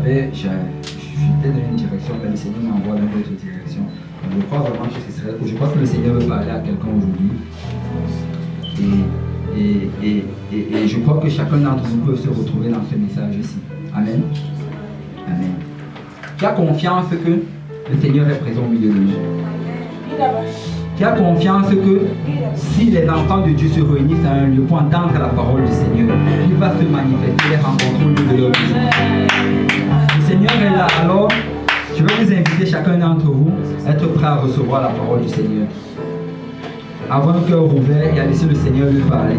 j'étais dans une direction, mais le Seigneur m'envoie dans une autre direction. Je crois vraiment que je crois que le Seigneur veut parler à quelqu'un aujourd'hui. Et je crois que chacun d'entre nous peut se retrouver dans ce message ici. Amen. Amen. Qui a confiance que le Seigneur est présent au milieu de nous? Qui a confiance que si les enfants de Dieu se réunissent à un lieu pour entendre la parole du Seigneur, il va se manifester et rencontrer au milieu de leur vie. Le Seigneur est là, alors je vais vous inviter chacun d'entre vous à être prêt à recevoir la parole du Seigneur. Avoir un cœur ouvert et à laisser le Seigneur lui parler.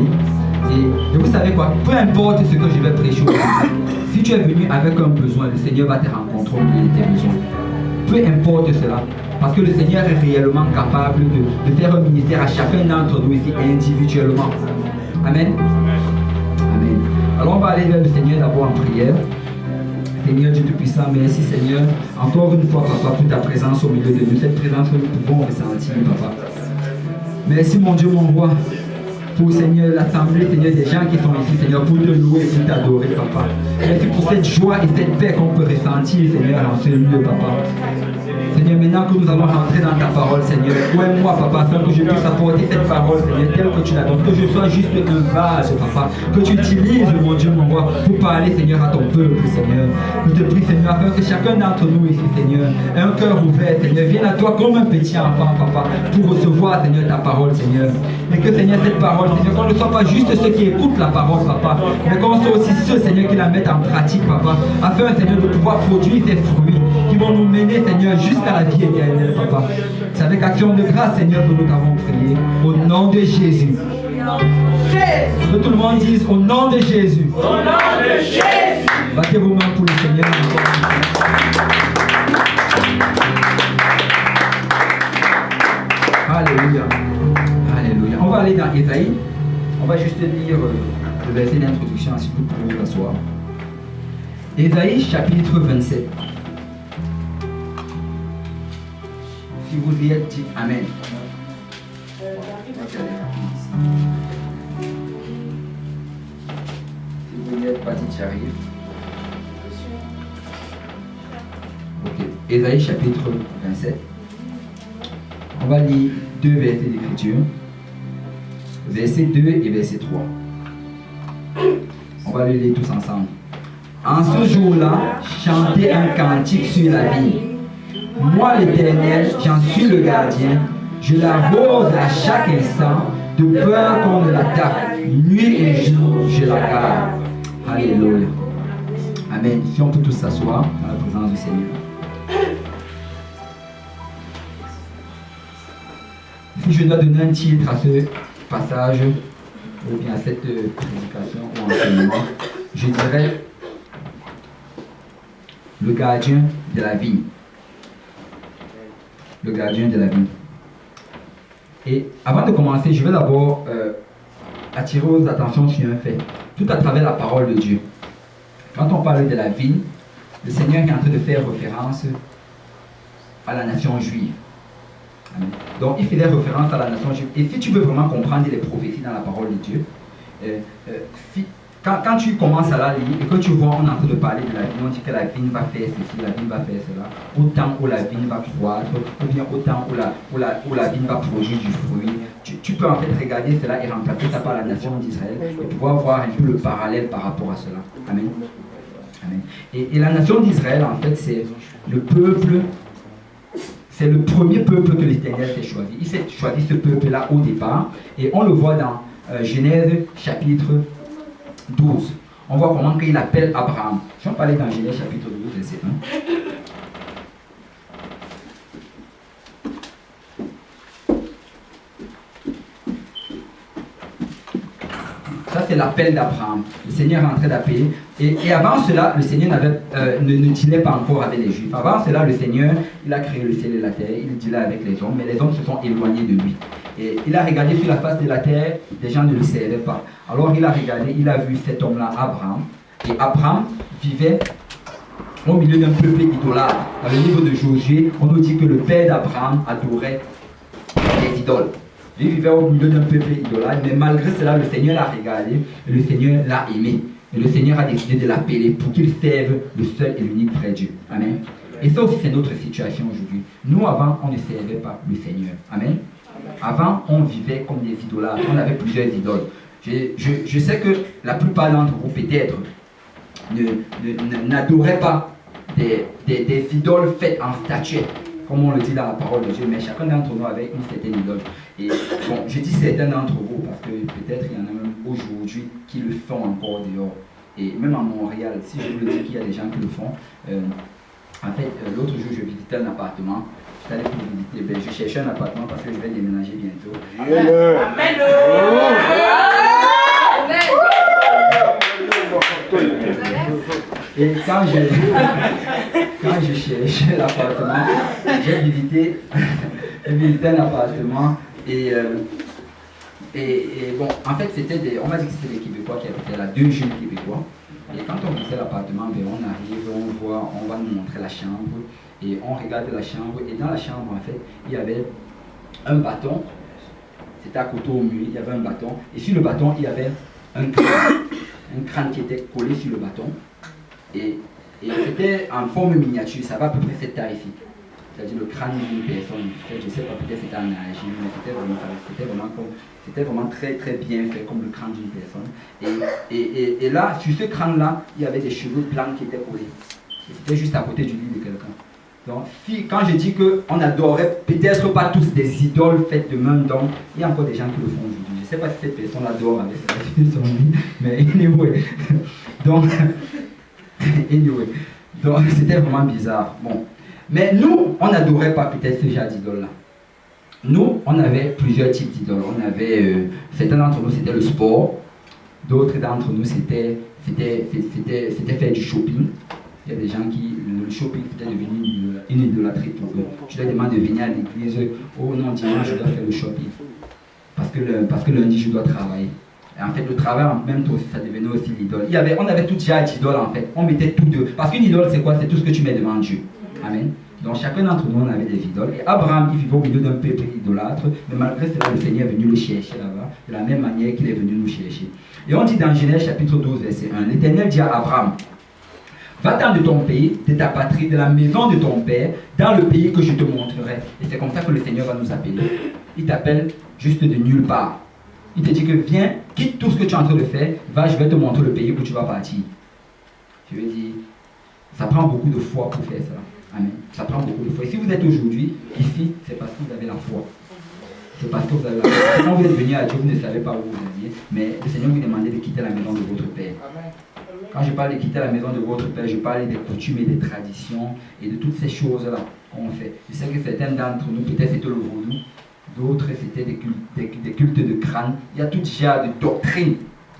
Et vous savez quoi, peu importe ce que je vais prêcher aujourd'hui, si tu es venu avec un besoin, le Seigneur va te rencontrer au milieu de tes besoins. Peu importe cela. Parce que le Seigneur est réellement capable de faire un ministère à chacun d'entre nous ici individuellement. Amen. Amen. Alors on va aller vers le Seigneur d'abord en prière. Seigneur Dieu Tout-Puissant, merci Seigneur. Encore une fois, Papa, pour ta présence au milieu de nous. Cette présence que nous pouvons ressentir, Papa. Merci mon Dieu, mon roi. Pour Seigneur, l'assemblée, Seigneur, des gens qui sont ici, Seigneur, pour te louer et pour t'adorer, Papa. Merci pour cette joie et cette paix qu'on peut ressentir, Seigneur, en ce lieu, Papa. Seigneur, maintenant que nous allons rentrer dans ta parole, Seigneur, ouvre-moi, Papa, afin que je puisse apporter cette parole, Seigneur, telle que tu la donnes, que je sois juste un vase, Papa, que tu utilises, mon Dieu, mon roi, pour parler, Seigneur, à ton peuple, Seigneur. Je te prie, Seigneur, afin que chacun d'entre nous ici, Seigneur, ait un cœur ouvert, Seigneur, vienne à toi comme un petit enfant, Papa, pour recevoir, Seigneur, ta parole, Seigneur. Et que, Seigneur, cette parole, Seigneur, qu'on ne soit pas juste ceux qui écoutent la parole, Papa, mais qu'on soit aussi ceux, Seigneur, qui la mettent en pratique, Papa, afin, Seigneur, de pouvoir produire ces fruits qui vont nous mener, Seigneur, jusqu'à la vie éternelle, Papa. C'est avec action de grâce, Seigneur, que nous t'avons prié. Au nom de Jésus. Que tout le monde dise au nom de Jésus. Au nom de Jésus. Battez vos mains pour le Seigneur. Alléluia. Alléluia. On va aller dans Ésaïe. On va juste lire le verset d'introduction, ainsi que vous pouvez vous asseoir. Ésaïe chapitre 27. Si vous y êtes, dites Amen. Si vous y êtes, pas dites j'arrive. Ok. Ésaïe chapitre 27. On va lire deux versets d'écriture. Verset 2 et verset 3. On va le lire tous ensemble. En ce jour-là, chantez un cantique sur la vie. Moi, l'Éternel, j'en suis le gardien. Je l'arrose à chaque instant, de peur qu'on ne l'attaque. Nuit et jour, je la garde. Alléluia. Amen. Si on peut tous s'asseoir dans la présence du Seigneur. Si je dois donner un titre à ce passage, ou bien à cette prédication ou enseignement, je dirais le gardien de la vie. Le gardien de la vie. Et avant de commencer, je vais d'abord attirer vos attentions sur un fait. Tout à travers la parole de Dieu. Quand on parle de la vie, le Seigneur est en train de faire référence à la nation juive. Amen. Donc il faisait référence à la nation juive. Et si tu veux vraiment comprendre les prophéties dans la parole de Dieu, quand tu commences à la lire et que tu vois on est en train de parler de la vigne, on dit que la vigne va faire ceci, la vigne va faire cela, autant où la vigne va croître, ou bien autant où la vigne va produire du fruit, tu peux en fait regarder cela et remplacer ça par la nation d'Israël et pouvoir voir un peu le parallèle par rapport à cela. Amen. Amen. Et la nation d'Israël, en fait, c'est le peuple, c'est le premier peuple que l'Éternel s'est choisi. Il s'est choisi ce peuple-là au départ et on le voit dans Genèse chapitre 12. On voit comment il appelle Abraham. Si on parlait dans Genèse chapitre 12, verset 1. Ça, c'est l'appel d'Abraham. Le Seigneur est en train d'appeler. Et avant cela, le Seigneur ne dealait pas encore avec les Juifs. Avant cela, le Seigneur, il a créé le ciel et la terre. Il dealait avec les hommes, mais les hommes se sont éloignés de lui. Et il a regardé sur la face de la terre, les gens ne le servaient pas. Alors il a regardé, il a vu cet homme-là, Abraham. Et Abraham vivait au milieu d'un peuple idolâtre. Dans le livre de Josué, on nous dit que le père d'Abraham adorait les idoles. Il vivait au milieu d'un peuple idolâtre, mais malgré cela, le Seigneur l'a regardé et le Seigneur l'a aimé. Et le Seigneur a décidé de l'appeler pour qu'il serve le seul et l'unique vrai Dieu. Amen. Et ça aussi, c'est notre situation aujourd'hui. Nous, avant, on ne servait pas le Seigneur. Amen. Avant, on vivait comme des idolâtres. On avait plusieurs idoles. Je sais que la plupart d'entre vous, peut-être, n'adoraient pas des idoles faites en statue, comme on le dit dans la parole de Dieu, mais chacun d'entre nous avait une certaine idole. Et bon, je dis certains d'entre vous parce que peut-être il y en a même aujourd'hui qui le font encore dehors. Et même à Montréal, si je vous le dis qu'il y a des gens qui le font, en fait, l'autre jour, je visitais un appartement. J'étais allé pour visiter, je cherchais un appartement parce que je vais déménager bientôt. Amen. Et quand je cherchais l'appartement, j'ai visité un appartement et bon, en fait, on m'a dit que c'était des Québécois qui habitaient là, 2 jeunes Québécois. Et quand on visitait l'appartement, on arrive, on va nous montrer la chambre et on regarde la chambre. Et dans la chambre, en fait, il y avait un bâton. C'était à côté au mur, il y avait un bâton. Et sur le bâton, il y avait un crâne qui était collé sur le bâton. Et c'était en forme miniature, ça va à peu près cette taille ici. C'est-à-dire le crâne d'une personne. Je ne sais pas, peut-être c'était en argile, mais c'était vraiment très très bien fait comme le crâne d'une personne. Et là, sur ce crâne-là, il y avait des cheveux blancs qui étaient collés. C'était juste à côté du lit de quelqu'un. Donc, quand je dis qu'on adorait peut-être pas tous des idoles faites de main d'homme, il y a encore des gens qui le font aujourd'hui. Je ne sais pas si cette personne adore avec son lit, mais anyway. Donc, donc c'était vraiment bizarre. Bon. Mais nous, on n'adorait pas peut-être ce genre d'idole-là. Nous, on avait plusieurs types d'idoles. On avait, certains d'entre nous, c'était le sport. D'autres d'entre nous, c'était faire du shopping. Il y a des gens qui, le shopping, c'était devenu une idolâtrie pour eux. Tu leur demandes de venir à l'église. Oh non, dimanche, je dois faire le shopping. Parce que lundi, je dois travailler. Et en fait, le travail en même temps, ça devenait aussi l'idole. On avait tout genre d'idoles en fait. On mettait tout deux. Parce qu'une idole, c'est quoi? C'est tout ce que tu mets devant Dieu. Amen. Donc chacun d'entre nous, on avait des idoles. Et Abraham, il vivait au milieu d'un peuple idolâtre. Mais malgré cela, le Seigneur est venu le chercher là-bas. De la même manière qu'il est venu nous chercher. Et on dit dans Genèse chapitre 12, verset 1. L'Éternel dit à Abraham: va-t'en de ton pays, de ta patrie, de la maison de ton père, dans le pays que je te montrerai. Et c'est comme ça que le Seigneur va nous appeler. Il t'appelle juste de nulle part. Il te dit que viens, quitte tout ce que tu es en train de faire, va, je vais te montrer le pays où tu vas partir. Je veux dire, ça prend beaucoup de foi pour faire ça. Amen. Ça prend beaucoup de foi. Et si vous êtes aujourd'hui ici, c'est parce que vous avez la foi. C'est parce que vous avez la foi. Quand vous êtes venu à Dieu, vous ne savez pas où vous alliez, mais le Seigneur vous demandait de quitter la maison de votre Père. Quand je parle de quitter la maison de votre Père, je parle des coutumes et des traditions et de toutes ces choses-là qu'on fait. Je sais que certains d'entre nous, peut-être c'était le vaudou, d'autres c'était des cultes de crâne. Il y a tout genre de doctrines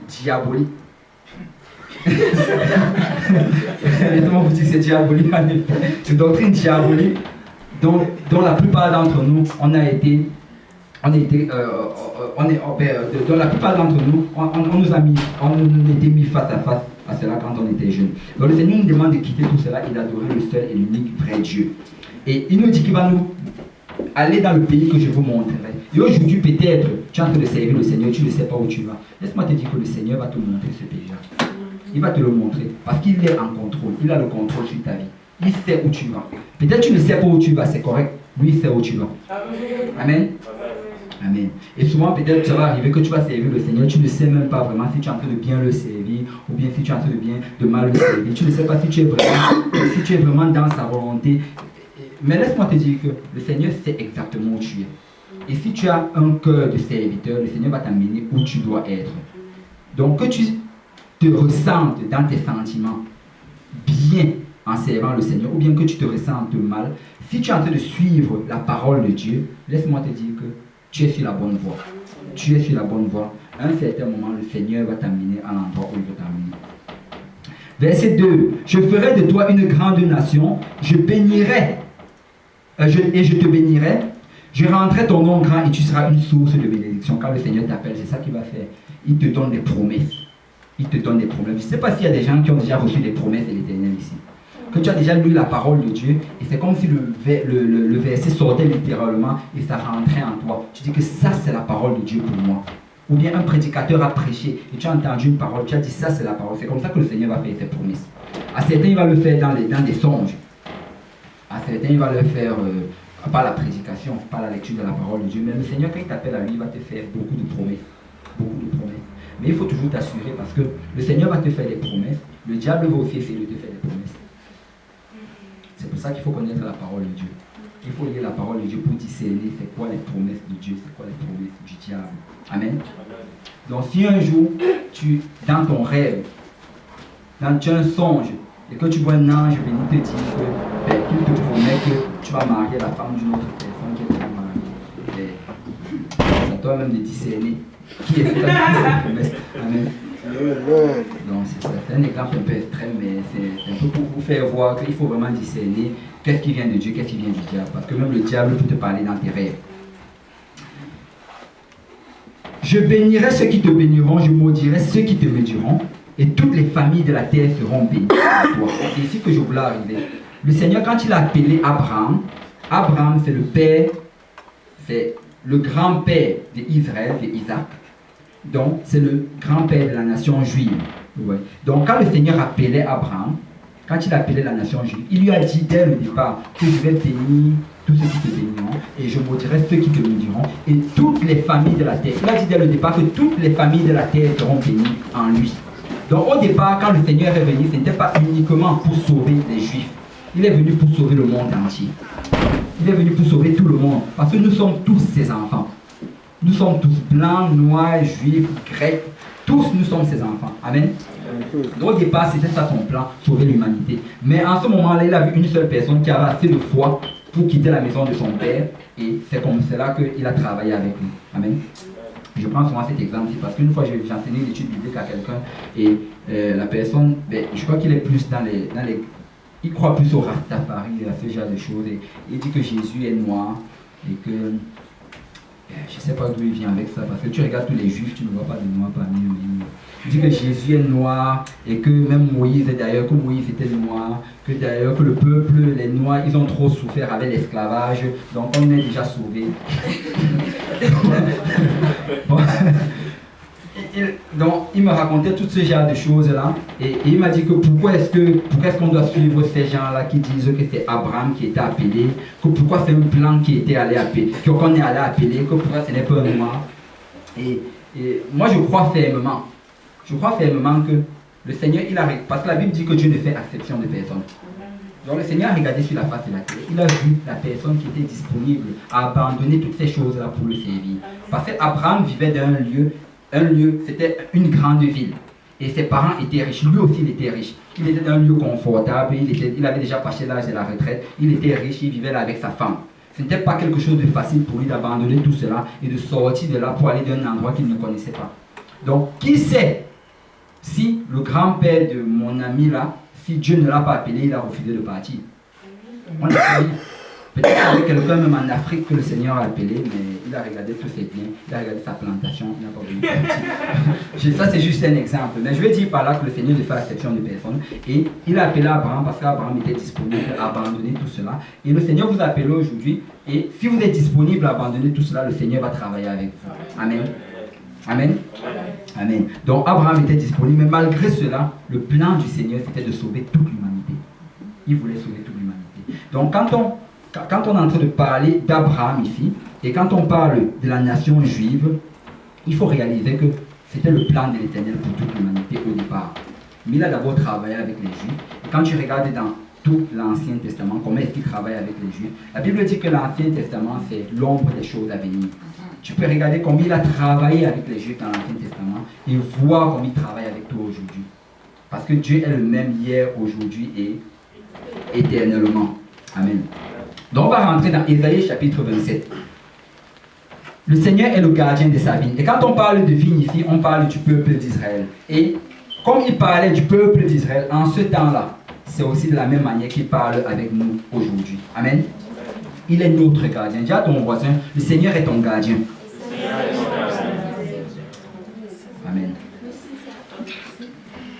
diaboliques. Laissez-moi vous dire que c'est diabolique en effet. C'est une doctrine diabolique dont la plupart d'entre nous, dans la plupart d'entre nous, on était mis face à face à cela quand on était jeune. Donc le Seigneur nous demande de quitter tout cela et d'adorer le seul et l'unique vrai Dieu. Et il nous dit qu'il va nous aller dans le pays que je vous montrerai. Et aujourd'hui, peut-être, tu es en train de servir le Seigneur, tu ne sais pas où tu vas. Laisse-moi te dire que le Seigneur va te montrer ce pays-là. Il va te le montrer parce qu'il est en contrôle. Il a le contrôle sur ta vie. Il sait où tu vas. Peut-être tu ne sais pas où tu vas, c'est correct. Lui, il sait où tu vas. Amen. Amen. Et souvent, peut-être, ça va arriver que tu vas servir le Seigneur. Tu ne sais même pas vraiment si tu es en train de bien le servir ou bien si tu es en train de mal le servir. Tu ne sais pas si tu es vraiment dans sa volonté. Mais laisse-moi te dire que le Seigneur sait exactement où tu es. Et si tu as un cœur de serviteur, le Seigneur va t'amener où tu dois être. Donc, que tu te ressentes dans tes sentiments bien en servant le Seigneur, ou bien que tu te ressentes mal, si tu es en train de suivre la parole de Dieu, laisse-moi te dire que tu es sur la bonne voie. Tu es sur la bonne voie. À un certain moment, le Seigneur va t'amener à l'endroit où il veut t'amener. Verset 2. Je ferai de toi une grande nation, je bénirai, et je te bénirai. Je rendrai ton nom grand et tu seras une source de bénédiction. Quand le Seigneur t'appelle, c'est ça qu'il va faire. Il te donne des promesses. Il te donne des promesses. Je ne sais pas s'il y a des gens qui ont déjà reçu des promesses de l'Éternel ici. Que tu as déjà lu la parole de Dieu et c'est comme si le verset sortait littéralement et ça rentrait en toi. Tu dis que ça c'est la parole de Dieu pour moi. ou bien un prédicateur a prêché, et tu as entendu une parole, tu as dit ça c'est la parole. C'est comme ça que le Seigneur va faire ses promesses. À certains, il va le faire dans des songes. À certains, il va le faire par la prédication, par la lecture de la parole de Dieu. Mais le Seigneur, quand il t'appelle à lui, il va te faire beaucoup de promesses. Beaucoup de promesses. Mais il faut toujours t'assurer parce que le Seigneur va te faire des promesses. Le diable va aussi essayer de te faire des promesses. C'est pour ça qu'il faut connaître la parole de Dieu. Il faut lire la parole de Dieu pour discerner c'est quoi les promesses de Dieu, c'est quoi les promesses du diable. Amen. Donc si un jour, dans ton rêve, tu as un songe, et que tu vois un ange venir te dire qu'il te promet que tu vas marier la femme d'une autre personne qui est déjà mariée, c'est à toi-même de discerner qui est cette promesse. Amen. Donc c'est un exemple un peu extrême, mais c'est un peu pour vous faire voir qu'il faut vraiment discerner qu'est-ce qui vient de Dieu, qu'est-ce qui vient du diable. Parce que même le diable peut te parler dans tes rêves. Je bénirai ceux qui te béniront, je maudirai ceux qui te maudiront, et toutes les familles de la terre seront bénies par toi. C'est ici que je voulais arriver. Le Seigneur, quand il a appelé Abraham, Abraham c'est le père, c'est le grand-père d'Israël, d'Isaac. Donc, c'est le grand-père de la nation juive. Ouais. Donc, quand le Seigneur appelait Abraham, quand il appelait la nation juive, il lui a dit dès le départ que je vais bénir tous ceux qui te béniront et je maudirai ceux qui te maudiront et toutes les familles de la terre. Il a dit dès le départ que toutes les familles de la terre seront bénies en lui. Donc, au départ, quand le Seigneur est venu, ce n'était pas uniquement pour sauver les Juifs. Il est venu pour sauver le monde entier. Il est venu pour sauver tout le monde parce que nous sommes tous ses enfants. Nous sommes tous blancs, noirs, juifs, grecs. Tous nous sommes ses enfants. Amen. Donc, au départ, c'était ça son plan, sauver l'humanité. Mais en ce moment-là, il a vu une seule personne qui avait assez de foi pour quitter la maison de son père. Et c'est comme cela qu'il a travaillé avec lui. Amen. Je prends souvent cet exemple parce qu'une fois, j'ai enseigné une étude biblique à quelqu'un et la personne, je crois qu'il est plus dans les il croit plus au Rastafari, à ce genre de choses. Et il dit que Jésus est noir et que je ne sais pas d'où il vient avec ça, parce que tu regardes tous les juifs, tu ne vois pas de noirs parmi eux. Il dit que Jésus est noir, et que même Moïse, d'ailleurs, que Moïse était noir, que d'ailleurs, que le peuple, les noirs, ils ont trop souffert avec l'esclavage, donc on est déjà sauvés. Bon. Donc, il me racontait tout ce genre de choses-là, et il m'a dit que pourquoi est-ce qu'on doit suivre ces gens-là qui disent que c'est Abraham qui était appelé, que pourquoi c'est un blanc qui était allé appeler, qu'on est allé appeler, que pourquoi ce n'est pas un noir. Et moi, je crois fermement que le Seigneur, parce que la Bible dit que Dieu ne fait exception de personne. Donc le Seigneur a regardé sur la face de la terre, il a vu la personne qui était disponible à abandonner toutes ces choses-là pour le servir. Parce qu'Abraham vivait dans un lieu, c'était une grande ville. Et ses parents étaient riches, lui aussi il était riche. Il était dans un lieu confortable, il avait déjà passé l'âge de la retraite, il était riche, il vivait là avec sa femme. Ce n'était pas quelque chose de facile pour lui d'abandonner tout cela et de sortir de là pour aller d'un endroit qu'il ne connaissait pas. Donc, qui sait si le grand-père de mon ami là, si Dieu ne l'a pas appelé, il a refusé de partir. On a dit, peut-être avec quelqu'un même en Afrique que le Seigneur a appelé, mais il a regardé tous ses biens, il a regardé sa plantation, il n'a pas voulu partir. Ça c'est juste un exemple. Mais je vais dire par là que le Seigneur ne fait exception de personne. Et il a appelé Abraham parce qu'Abraham était disponible à abandonner tout cela. Et le Seigneur vous a appelé aujourd'hui. Et si vous êtes disponible à abandonner tout cela, le Seigneur va travailler avec vous. Amen. Amen. Amen. Donc Abraham était disponible, mais malgré cela, le plan du Seigneur c'était de sauver toute l'humanité. Il voulait sauver toute l'humanité. Donc quand on est en train de parler d'Abraham ici, et quand on parle de la nation juive, il faut réaliser que c'était le plan de l'Éternel pour toute l'humanité au départ. Mais il a d'abord travaillé avec les Juifs. Et quand tu regardes dans tout l'Ancien Testament, comment est-ce qu'il travaille avec les Juifs, la Bible dit que l'Ancien Testament, c'est l'ombre des choses à venir. Tu peux regarder comment il a travaillé avec les Juifs dans l'Ancien Testament et voir comment il travaille avec toi aujourd'hui. Parce que Dieu est le même hier, aujourd'hui et éternellement. Amen. Donc on va rentrer dans Ésaïe chapitre 27. Le Seigneur est le gardien de sa vigne. Et quand on parle de vigne ici, on parle du peuple d'Israël. Et comme il parlait du peuple d'Israël en ce temps-là, c'est aussi de la même manière qu'il parle avec nous aujourd'hui. Amen. Il est notre gardien. Dis à ton voisin, le Seigneur est ton gardien. Amen.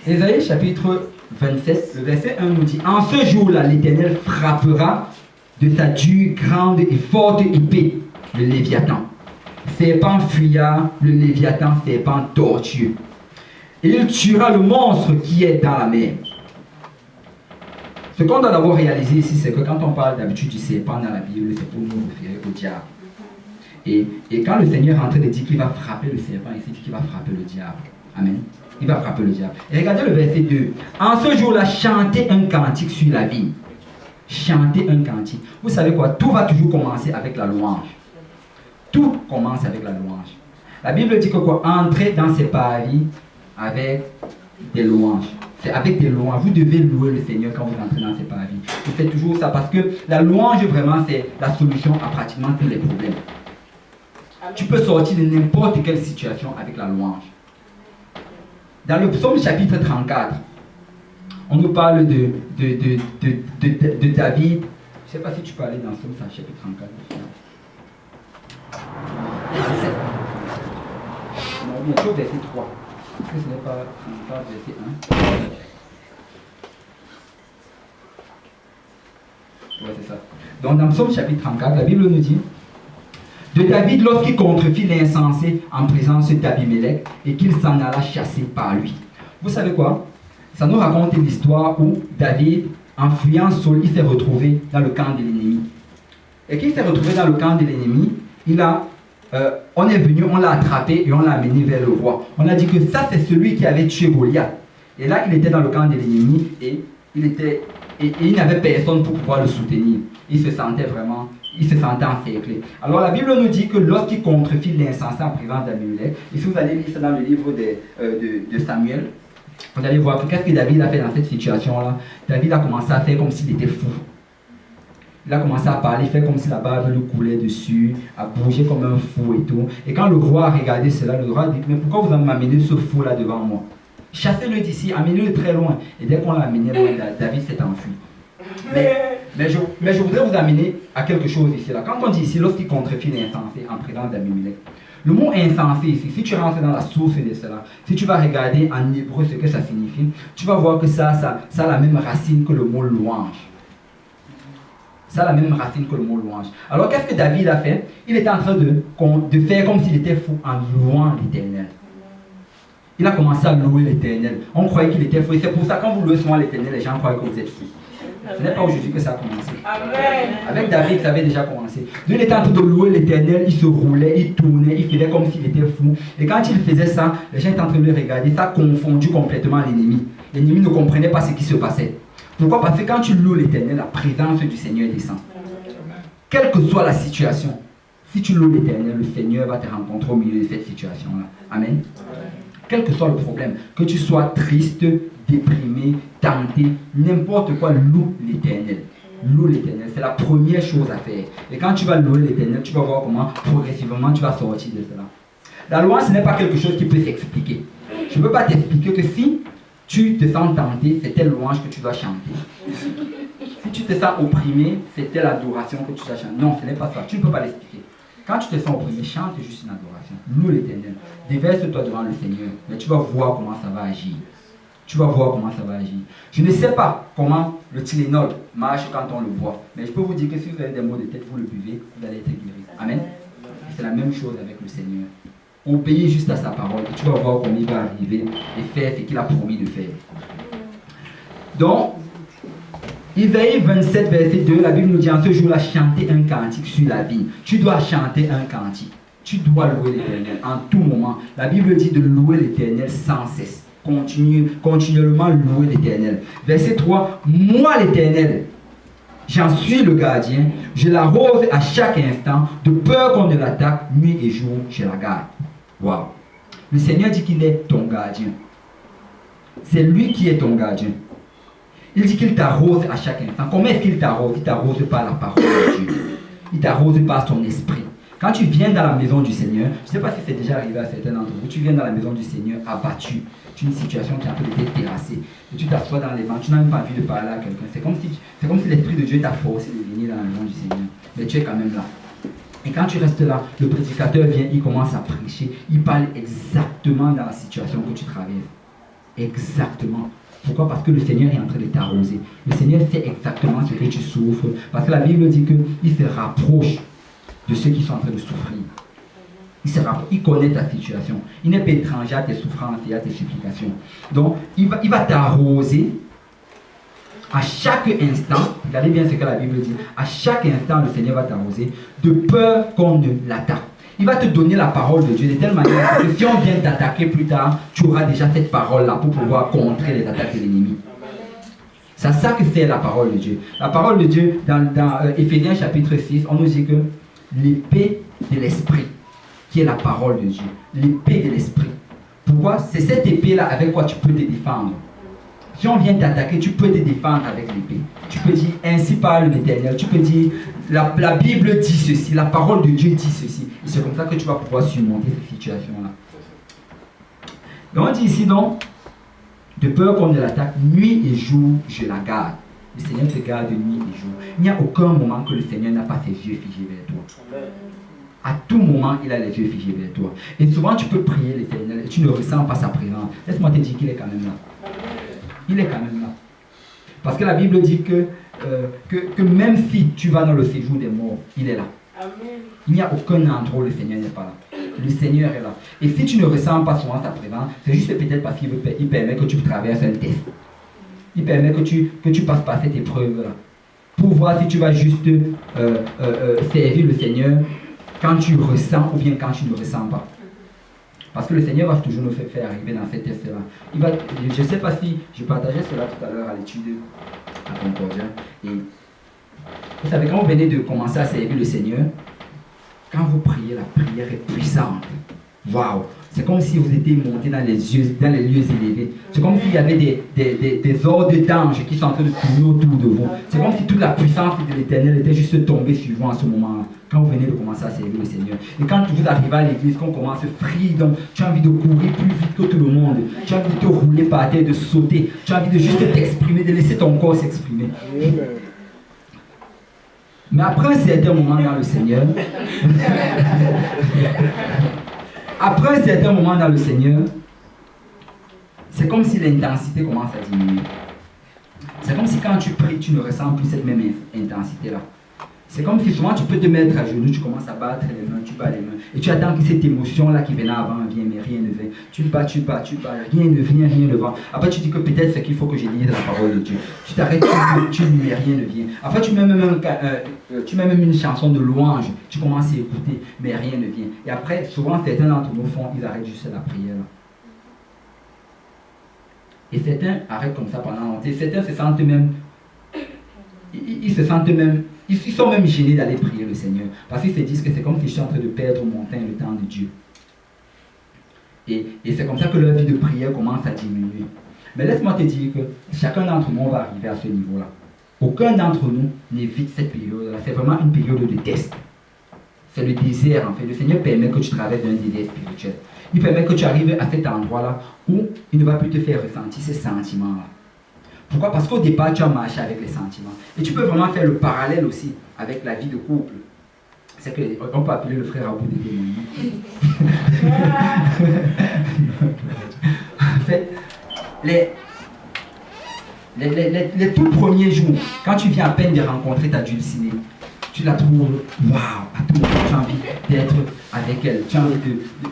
Ésaïe chapitre 27, le verset 1 nous dit: en ce jour-là, l'Éternel frappera de sa dure, grande et forte épée le Léviathan. serpent fuyard, le léviathan, serpent tortueux. Et il tuera le monstre qui est dans la mer. Ce qu'on doit d'abord réaliser ici, c'est que quand on parle d'habitude du serpent dans la Bible, c'est pour nous référer au diable. Et quand le Seigneur est en train de dire qu'il va frapper le serpent, il dit qu'il va frapper le diable. Amen. Il va frapper le diable. Et regardez le verset 2. En ce jour-là, chantez un cantique sur la vigne. Chantez un cantique. Vous savez quoi? Tout va toujours commencer avec la louange. Tout commence avec la louange. La Bible dit que quoi? Entrez dans ses paradis avec des louanges. C'est avec des louanges. Vous devez louer le Seigneur quand vous entrez dans ses paradis. Vous faites toujours ça parce que la louange, vraiment, c'est la solution à pratiquement tous les problèmes. Amen. Tu peux sortir de n'importe quelle situation avec la louange. Dans le psaume chapitre 34, on nous parle de David. Je ne sais pas si tu peux aller dans le psaume chapitre 34. Non, bien sûr, verset 3. Est-ce que ce n'est pas 34, verset 1? Ouais, c'est ça. Donc, dans le psaume chapitre 34, la Bible nous dit de David lorsqu'il contrefit l'insensé en présence d'Abimelech et qu'il s'en alla chasser par lui. Vous savez quoi? Ça nous raconte une histoire où David, en fuyant Saul, il s'est retrouvé dans le camp de l'ennemi. Et qu'il s'est retrouvé dans le camp de l'ennemi, on est venu, on l'a attrapé et on l'a amené vers le roi. On a dit que ça, c'est celui qui avait tué Goliath. Et là, il était dans le camp de l'ennemi et il n'avait personne pour pouvoir le soutenir. Il se sentait encerclé. Alors la Bible nous dit que lorsqu'il contrefit l'insensé en présence d'Abimelech, et si vous allez lire ça dans le livre de Samuel, vous allez voir que qu'est-ce que David a fait dans cette situation-là. David a commencé à faire comme s'il était fou. Il a commencé à parler, faire comme si la barbe lui coulait dessus, à bouger comme un fou et tout. Et quand le roi a regardé cela, le roi a dit, mais pourquoi vous m'amenez ce fou-là devant moi? Chassez-le d'ici, amenez-le très loin. Et dès qu'on l'a amené loin, David s'est enfui. Mais je voudrais vous amener à quelque chose ici. Là. Quand on dit ici, lorsqu'il contrefit l'insensé en présence d'Abimelech, le mot insensé ici, si tu rentres dans la source de cela, si tu vas regarder en hébreu ce que ça signifie, tu vas voir que ça a la même racine que le mot louange. Ça a la même racine que le mot louange. Alors qu'est-ce que David a fait? Il était en train de faire comme s'il était fou en louant l'Éternel. Il a commencé à louer l'Éternel. On croyait qu'il était fou. Et c'est pour ça que quand vous louez souvent l'Éternel, les gens croient que vous êtes fou. Ce n'est pas aujourd'hui que ça a commencé. Amen. Avec David, ça avait déjà commencé. Lui, il était en train de louer l'Éternel, il se roulait, il tournait, il faisait comme s'il était fou. Et quand il faisait ça, les gens étaient en train de le regarder. Ça a confondu complètement l'ennemi. L'ennemi ne comprenait pas ce qui se passait. Pourquoi? Parce que quand tu loues l'Éternel, la présence du Seigneur descend. Quelle que soit la situation, si tu loues l'Éternel, le Seigneur va te rencontrer au milieu de cette situation-là. Amen. Quel que soit le problème, que tu sois triste, déprimé, tenté, n'importe quoi, loue l'Éternel. Loue l'Éternel, c'est la première chose à faire. Et quand tu vas louer l'Éternel, tu vas voir comment progressivement tu vas sortir de cela. La louange, ce n'est pas quelque chose qui peut s'expliquer. Je ne peux pas t'expliquer que si tu te sens tenté, c'est telle louange que tu dois chanter. Si tu te sens opprimé, c'est telle adoration que tu dois chanter. Non, ce n'est pas ça. Tu ne peux pas l'expliquer. Quand tu te sens opprimé, chante juste une adoration. Loue l'Éternel. Déverse-toi devant le Seigneur. Mais tu vas voir comment ça va agir. Tu vas voir comment ça va agir. Je ne sais pas comment le Tylenol marche quand on le boit. Mais je peux vous dire que si vous avez des maux de tête, vous le buvez, vous allez être guéri. Amen. Et c'est la même chose avec le Seigneur. Obéis juste à sa parole. Et tu vas voir comment il va arriver et faire ce qu'il a promis de faire. Donc, Isaïe 27, verset 2, la Bible nous dit en ce jour-là, chantez un cantique sur la vigne. Tu dois chanter un cantique. Tu dois louer l'Éternel en tout moment. La Bible dit de louer l'Éternel sans cesse. Continuellement louer l'Éternel. Verset 3, moi l'Éternel, j'en suis le gardien, je l'arrose à chaque instant, de peur qu'on ne l'attaque, nuit et jour, je la garde. Waouh! Le Seigneur dit qu'il est ton gardien. C'est lui qui est ton gardien. Il dit qu'il t'arrose à chaque instant. Comment est-ce qu'il t'arrose? Il t'arrose par la parole de Dieu. Il t'arrose par son esprit. Quand tu viens dans la maison du Seigneur, je ne sais pas si c'est déjà arrivé à certains d'entre vous, tu viens dans la maison du Seigneur abattu. Tu as une situation qui a un peu été terrassée. Et tu t'assois dans les mains, tu n'as même pas envie de parler à quelqu'un. C'est comme si l'Esprit de Dieu t'a forcé de venir dans la maison du Seigneur. Mais tu es quand même là. Et quand tu restes là, le prédicateur vient, il commence à prêcher. Il parle exactement dans la situation que tu traverses. Exactement. Pourquoi? Parce que le Seigneur est en train de t'arroser. Le Seigneur sait exactement ce que tu souffres. Parce que la Bible dit qu'il se rapproche de ceux qui sont en train de souffrir. Il connaît ta situation. Il n'est pas étranger à tes souffrances et à tes supplications. Donc, il va t'arroser à chaque instant. Regardez bien ce que la Bible dit. À chaque instant, le Seigneur va t'arroser de peur qu'on ne l'attaque. Il va te donner la parole de Dieu de telle manière que si on vient t'attaquer plus tard, tu auras déjà cette parole-là pour pouvoir contrer les attaques de l'ennemi. C'est ça que c'est la parole de Dieu. La parole de Dieu, dans Éphésiens chapitre 6, on nous dit que l'épée de l'esprit, qui est la parole de Dieu, l'épée de l'esprit. Pourquoi? C'est cette épée-là avec quoi tu peux te défendre. Si on vient t'attaquer, tu peux te défendre avec l'épée. Tu peux dire, ainsi parle l'Éternel. Tu peux dire, la Bible dit ceci, la parole de Dieu dit ceci. Et c'est comme ça que tu vas pouvoir surmonter cette situation-là. Donc on dit ici donc, de peur qu'on ne l'attaque, nuit et jour, je la garde. Le Seigneur te garde nuit et jour. Il n'y a aucun moment que le Seigneur n'a pas ses yeux figés vers toi. À tout moment, il a les yeux figés vers toi. Et souvent, tu peux prier l'Éternel et tu ne ressens pas sa présence. Laisse-moi te dire qu'il est quand même là. Il est quand même là. Parce que la Bible dit que même si tu vas dans le séjour des morts, il est là. Amen. Il n'y a aucun endroit où le Seigneur n'est pas là. Le Seigneur est là. Et si tu ne ressens pas souvent sa présence, c'est juste peut-être parce qu'il permet que tu traverses un test. Il permet que tu passes par cette épreuve-là. Pour voir si tu vas juste servir le Seigneur quand tu ressens ou bien quand tu ne ressens pas. Parce que le Seigneur va toujours nous faire arriver dans cette test-là. Je ne sais pas si je partageais cela tout à l'heure à l'étude à Concordia. Et vous savez, quand vous venez de commencer à servir le Seigneur, quand vous priez, la prière est puissante. Waouh! C'est comme si vous étiez monté dans les lieux élevés. C'est comme s'il y avait des ordres d'anges qui sont en train de tourner autour de vous. C'est comme si toute la puissance de l'Éternel était juste tombée sur vous en ce moment-là, quand vous venez de commencer à servir le Seigneur. Et quand vous arrivez à l'église, qu'on commence à freedom, tu as envie de courir plus vite que tout le monde. Tu as envie de te rouler par terre, de sauter. Tu as envie de juste t'exprimer, de laisser ton corps s'exprimer. Mais après un certain moment dans le Seigneur, c'est comme si l'intensité commence à diminuer. C'est comme si quand tu pries, tu ne ressens plus cette même intensité-là. C'est comme si souvent tu peux te mettre à genoux, tu commences à battre les mains, tu bats les mains. Et tu attends que cette émotion-là qui venait avant vienne, mais rien ne vient. Tu bats, rien ne vient, rien ne va. Après tu dis que peut-être c'est qu'il faut que je lise la parole de Dieu. Tu t'arrêtes, tu lis, mais rien ne vient. Après tu mets même une chanson de louange, tu commences à écouter, mais rien ne vient. Et après, souvent certains d'entre nous ils arrêtent juste la prière. Et certains arrêtent comme ça pendant longtemps. Et certains se sentent même... Ils sont même gênés d'aller prier le Seigneur. Parce qu'ils se disent que c'est comme si je suis en train de perdre mon temps et le temps de Dieu. Et c'est comme ça que leur vie de prière commence à diminuer. Mais laisse-moi te dire que chacun d'entre nous va arriver à ce niveau-là. Aucun d'entre nous n'évite cette période-là. C'est vraiment une période de test. C'est le désert en fait. Le Seigneur permet que tu traverses un désert spirituel. Il permet que tu arrives à cet endroit-là où il ne va plus te faire ressentir ces sentiments-là. Pourquoi? Parce qu'au départ, tu as marché avec les sentiments. Et tu peux vraiment faire le parallèle aussi avec la vie de couple. C'est qu'on peut appeler le frère à bout des démons. En fait, les tout premiers jours, quand tu viens à peine de rencontrer ta dulcinée, tu la trouves, waouh, à tout moment, tu as envie d'être avec elle. Tu as envie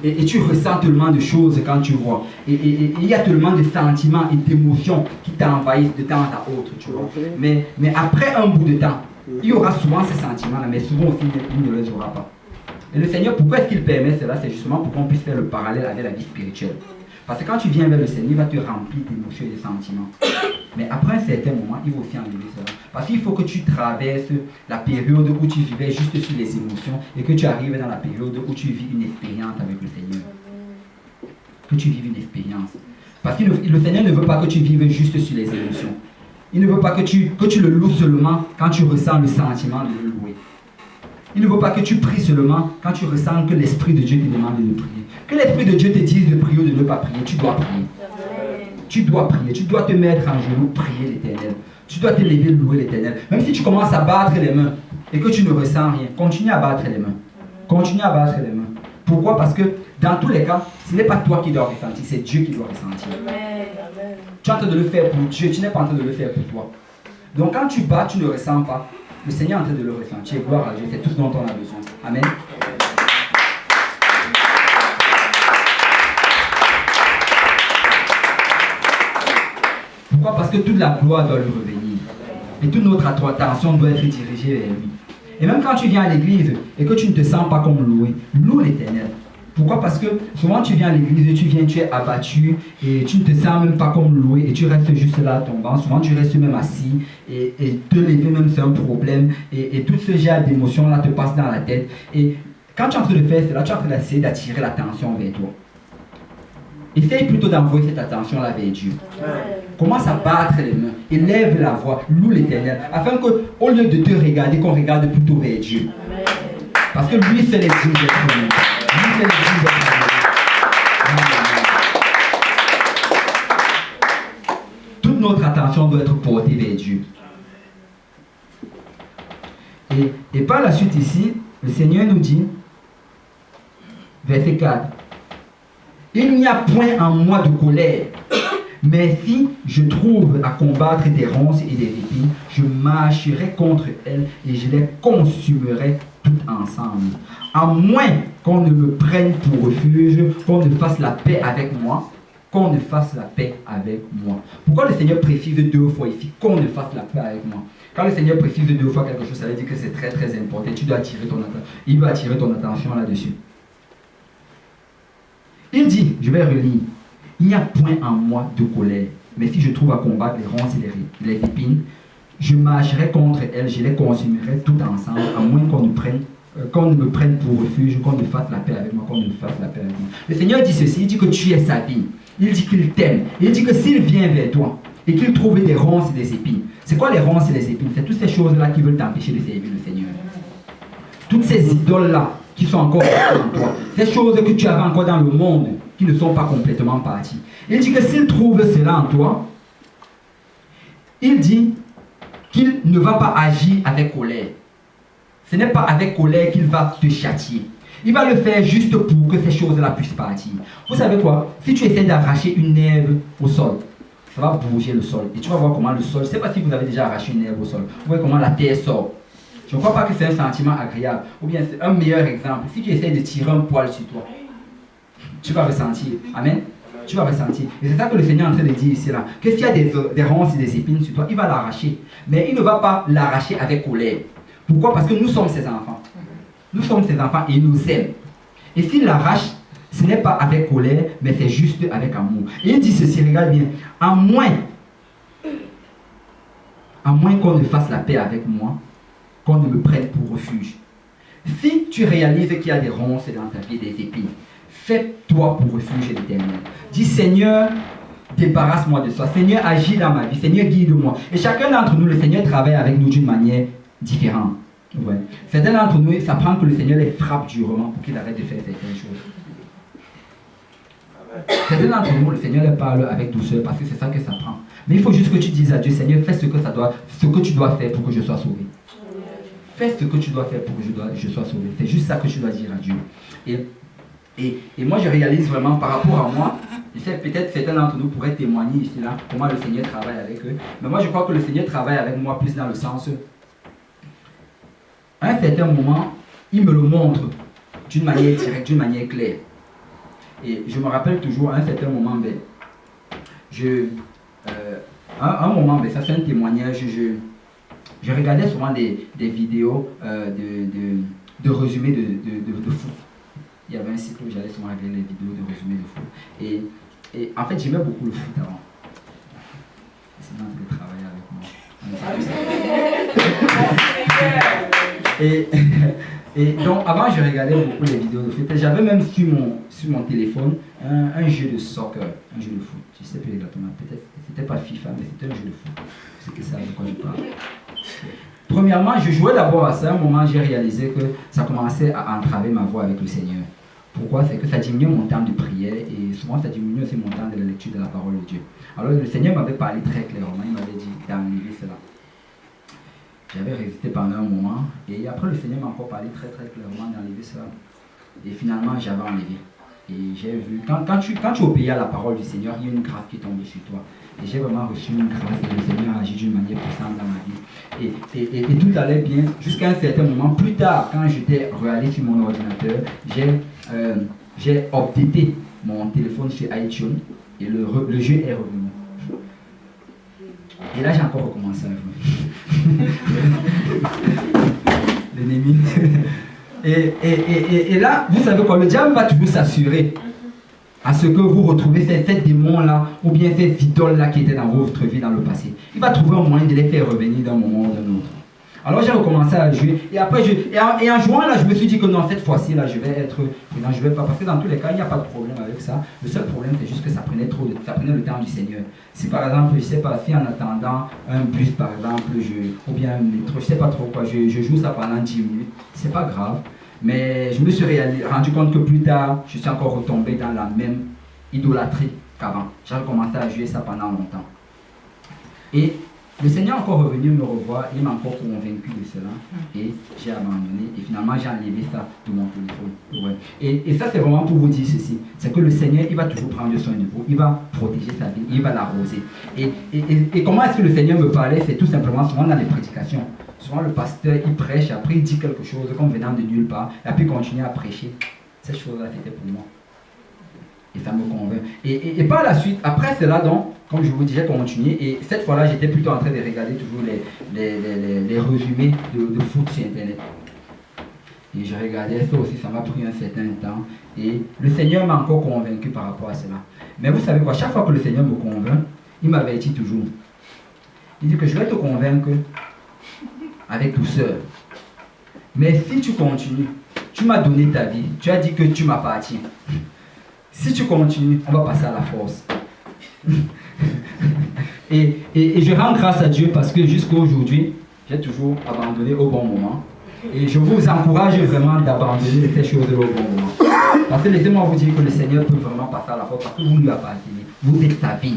et tu ressens tellement de choses quand tu vois. Et il y a tellement de sentiments et d'émotions qui t'envahissent de temps à autre, tu vois. Mais après un bout de temps, il y aura souvent ces sentiments-là, mais souvent aussi, il ne les aura pas. Et le Seigneur, pourquoi est-ce qu'il permet cela? C'est justement pour qu'on puisse faire le parallèle avec la vie spirituelle. Parce que quand tu viens vers le Seigneur, il va te remplir d'émotions et de sentiments. Mais après un certain moment, il va aussi enlever cela. Parce qu'il faut que tu traverses la période où tu vivais juste sur les émotions et que tu arrives dans la période où tu vis une expérience avec le Seigneur. Que tu vives une expérience. Parce que le Seigneur ne veut pas que tu vives juste sur les émotions. Il ne veut pas que tu le loues seulement quand tu ressens le sentiment de le louer. Il ne veut pas que tu pries seulement quand tu ressens que l'Esprit de Dieu te demande de prier. Que l'Esprit de Dieu te dise de prier ou de ne pas prier. Tu dois prier. Tu dois prier. Tu dois te mettre en genoux, prier l'Éternel. Tu dois te lever, louer l'Éternel. Même si tu commences à battre les mains et que tu ne ressens rien, continue à battre les mains. Continue à battre les mains. Pourquoi? Parce que dans tous les cas, ce n'est pas toi qui dois ressentir, c'est Dieu qui doit ressentir. Tu es en train de le faire pour Dieu, tu n'es pas en train de le faire pour toi. Donc quand tu bats, tu ne ressens pas. Le Seigneur est en train de le ressentir. Gloire à Dieu, c'est tout ce dont on a besoin. Amen. Pourquoi? Parce que toute la gloire doit lui revenir. Et toute notre attention doit être dirigée vers lui. Et même quand tu viens à l'église et que tu ne te sens pas comme loué, loue l'Éternel. Pourquoi? Parce que souvent tu viens à l'église et tu es abattu et tu ne te sens même pas comme loué et tu restes juste là tombant. Souvent tu restes même assis et te lever même c'est un problème et tout ce genre d'émotions là te passe dans la tête. Et quand tu es en train de faire cela, tu es en train d'essayer d'attirer l'attention vers toi. Essaye plutôt d'envoyer cette attention-là vers Dieu. Commence à battre les mains, élève la voix, loue l'Éternel, afin qu'au lieu de te regarder, qu'on regarde plutôt vers Dieu. Parce que lui, c'est les dieux d'être humain. Lui, c'est les dieux d'être humain. Toute notre attention doit être portée vers Dieu. Et par la suite ici, le Seigneur nous dit, verset 4, il n'y a point en moi de colère, mais si je trouve à combattre des ronces et des épines, je marcherai contre elles et je les consumerai toutes ensemble. À moins qu'on ne me prenne pour refuge, qu'on ne fasse la paix avec moi, qu'on ne fasse la paix avec moi. Pourquoi le Seigneur précise 2 fois ici, qu'on ne fasse la paix avec moi? Quand le Seigneur précise 2 fois quelque chose, ça veut dire que c'est très très important. Tu dois attirer ton attention. Il va attirer ton attention là-dessus. Il dit, je vais relire, il n'y a point en moi de colère, mais si je trouve à combattre les ronces et les épines, je marcherai contre elles, je les consumerai tout ensemble, à moins qu'on ne me prenne pour refuge, qu'on ne fasse la paix avec moi, qu'on ne fasse la paix avec moi. Le Seigneur dit ceci, il dit que tu es sa vie, il dit qu'il t'aime, il dit que s'il vient vers toi et qu'il trouve des ronces et des épines, c'est quoi les ronces et les épines? C'est toutes ces choses-là qui veulent t'empêcher de servir le Seigneur. Toutes ces idoles-là qui sont encore en toi, ces choses que tu avais encore dans le monde, qui ne sont pas complètement parties. Il dit que s'il trouve cela en toi, il dit qu'il ne va pas agir avec colère. Ce n'est pas avec colère qu'il va te châtier. Il va le faire juste pour que ces choses-là puissent partir. Vous savez quoi? Si tu essaies d'arracher une herbe au sol, ça va bouger le sol. Et tu vas voir comment le sol, je ne sais pas si vous avez déjà arraché une herbe au sol, vous voyez comment la terre sort. Je ne crois pas que c'est un sentiment agréable. Ou bien c'est un meilleur exemple. Si tu essaies de tirer un poil sur toi, tu vas ressentir. Amen. Tu vas ressentir. Et c'est ça que le Seigneur est en train de dire ici là. Que s'il y a des ronces et des épines sur toi, il va l'arracher. Mais il ne va pas l'arracher avec colère. Pourquoi? Parce que nous sommes ses enfants. Nous sommes ses enfants et il nous aime. Et s'il l'arrache, ce n'est pas avec colère, mais c'est juste avec amour. Et il dit ceci, regarde bien. À moins qu'on ne fasse la paix avec moi, qu'on ne me prenne pour refuge. Si tu réalises qu'il y a des ronces dans ta vie, des épines, fais-toi pour refuge l'Éternel. Dis Seigneur, débarrasse-moi de ça. Seigneur, agis dans ma vie. Seigneur, guide-moi. Et chacun d'entre nous, le Seigneur travaille avec nous d'une manière différente. Ouais. Certains d'entre nous, ça prend que le Seigneur les frappe durement pour qu'ils arrêtent de faire certaines choses. Certains d'entre nous, le Seigneur les parle avec douceur parce que c'est ça que ça prend. Mais il faut juste que tu dises à Dieu, Seigneur, fais ce que tu dois faire pour que je sois sauvé. Fais ce que tu dois faire pour que je sois sauvé. C'est juste ça que tu dois dire à Dieu. Et moi, je réalise vraiment par rapport à moi, je sais peut-être certains d'entre nous pourraient témoigner ici, là, comment le Seigneur travaille avec eux. Mais moi, je crois que le Seigneur travaille avec moi plus dans le sens, à un certain moment, il me le montre d'une manière directe, d'une manière claire. Et je me rappelle toujours, à un certain moment, un moment, ça c'est un témoignage, je regardais souvent des vidéos de résumés de foot. Il y avait un site où j'allais souvent regarder les vidéos de résumés de foot. Et en fait, j'aimais beaucoup le foot avant. C'est un peu de travailler avec moi. Et donc, avant, je regardais beaucoup les vidéos de foot. J'avais même sur mon téléphone un jeu de soccer, un jeu de foot. Je ne sais plus exactement, peut-être, c'était pas FIFA, mais c'était un jeu de foot. C'est que ça de quoi je parle. Premièrement, je jouais d'abord à ça. À un moment, j'ai réalisé que ça commençait à entraver ma voix avec le Seigneur. Pourquoi? C'est que ça diminuait mon temps de prière et souvent ça diminuait aussi mon temps de la lecture de la parole de Dieu. Alors le Seigneur m'avait parlé très clairement, il m'avait dit d'enlever cela. J'avais résisté pendant un moment et après le Seigneur m'a encore parlé très très clairement d'enlever cela. Et finalement j'avais enlevé. Et j'ai vu, quand tu obéis à la parole du Seigneur, il y a une grâce qui tombe sur toi. Et j'ai vraiment reçu une grâce et le Seigneur a agi d'une manière puissante dans ma vie. Et tout allait bien jusqu'à un certain moment. Plus tard, quand j'étais réallé sur mon ordinateur, j'ai updaté mon téléphone sur iTunes et le jeu est revenu. Et là, j'ai encore recommencé à jouer. L'ennemi. Et là, vous savez quoi, le diable va toujours s'assurer à ce que vous retrouvez ces démons-là, ou bien ces idoles-là qui étaient dans votre vie dans le passé. Il va trouver un moyen de les faire revenir d'un moment ou d'un autre. Alors j'ai recommencé à jouer, et après, en jouant là, je me suis dit que non, cette fois-ci là, je vais être prudent, je vais pas, parce que dans tous les cas, il n'y a pas de problème avec ça. Le seul problème, c'est juste que ça prenait le temps du Seigneur. Si par exemple, je sais pas, si en attendant un bus par exemple, ou bien un métro, je sais pas trop quoi, je joue ça pendant 10 minutes, c'est pas grave. Mais je me suis rendu compte que plus tard, je suis encore retombé dans la même idolâtrie qu'avant. J'ai recommencé à jouer ça pendant longtemps. Et le Seigneur est encore revenu me revoir, il m'a encore convaincu de cela, et j'ai abandonné, et finalement j'ai enlevé ça de mon téléphone. Ouais. Et ça c'est vraiment pour vous dire ceci, c'est que le Seigneur, il va toujours prendre soin de vous, il va protéger sa vie, il va l'arroser. Et comment est-ce que le Seigneur me parlait? C'est tout simplement souvent dans les prédications. Souvent le pasteur, il prêche, après il dit quelque chose comme venant de nulle part, et puis il continue à prêcher. Cette chose-là, c'était pour moi. Et ça me convainc. Et par la suite, après cela donc, comme je vous dis, j'ai continué, et cette fois-là, j'étais plutôt en train de regarder toujours les résumés de foot sur Internet. Et je regardais ça aussi, ça m'a pris un certain temps, et le Seigneur m'a encore convaincu par rapport à cela. Mais vous savez quoi, chaque fois que le Seigneur me convainc, il m'avertit toujours. Il dit que je vais te convaincre avec douceur. Mais si tu continues, tu m'as donné ta vie, tu as dit que tu m'appartiens. Si tu continues, on va passer à la force. et je rends grâce à Dieu parce que jusqu'à aujourd'hui, j'ai toujours abandonné au bon moment. Et je vous encourage vraiment d'abandonner ces choses au bon moment. Parce que laissez-moi vous dire que le Seigneur peut vraiment passer à la force parce que vous lui appartenez. Vous êtes sa vie.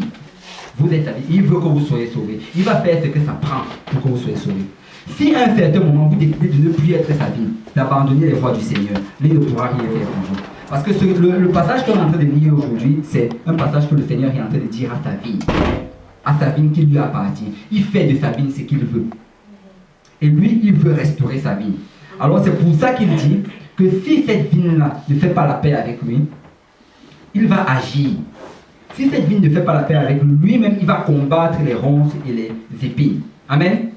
Vous êtes sa vie. Il veut que vous soyez sauvés. Il va faire ce que ça prend pour que vous soyez sauvés. Si à un certain moment vous décidez de ne plus être sa vie, d'abandonner les voies du Seigneur, il ne pourra rien faire pour vous. Parce que le passage qu'on est en train de lire aujourd'hui, c'est un passage que le Seigneur est en train de dire à sa vie qui lui appartient. Il fait de sa vie ce qu'il veut. Et lui, il veut restaurer sa vie. Alors c'est pour ça qu'il dit que si cette vie-là ne fait pas la paix avec lui, il va agir. Si cette vie ne fait pas la paix avec lui-même, il va combattre les ronces et les épines. Amen.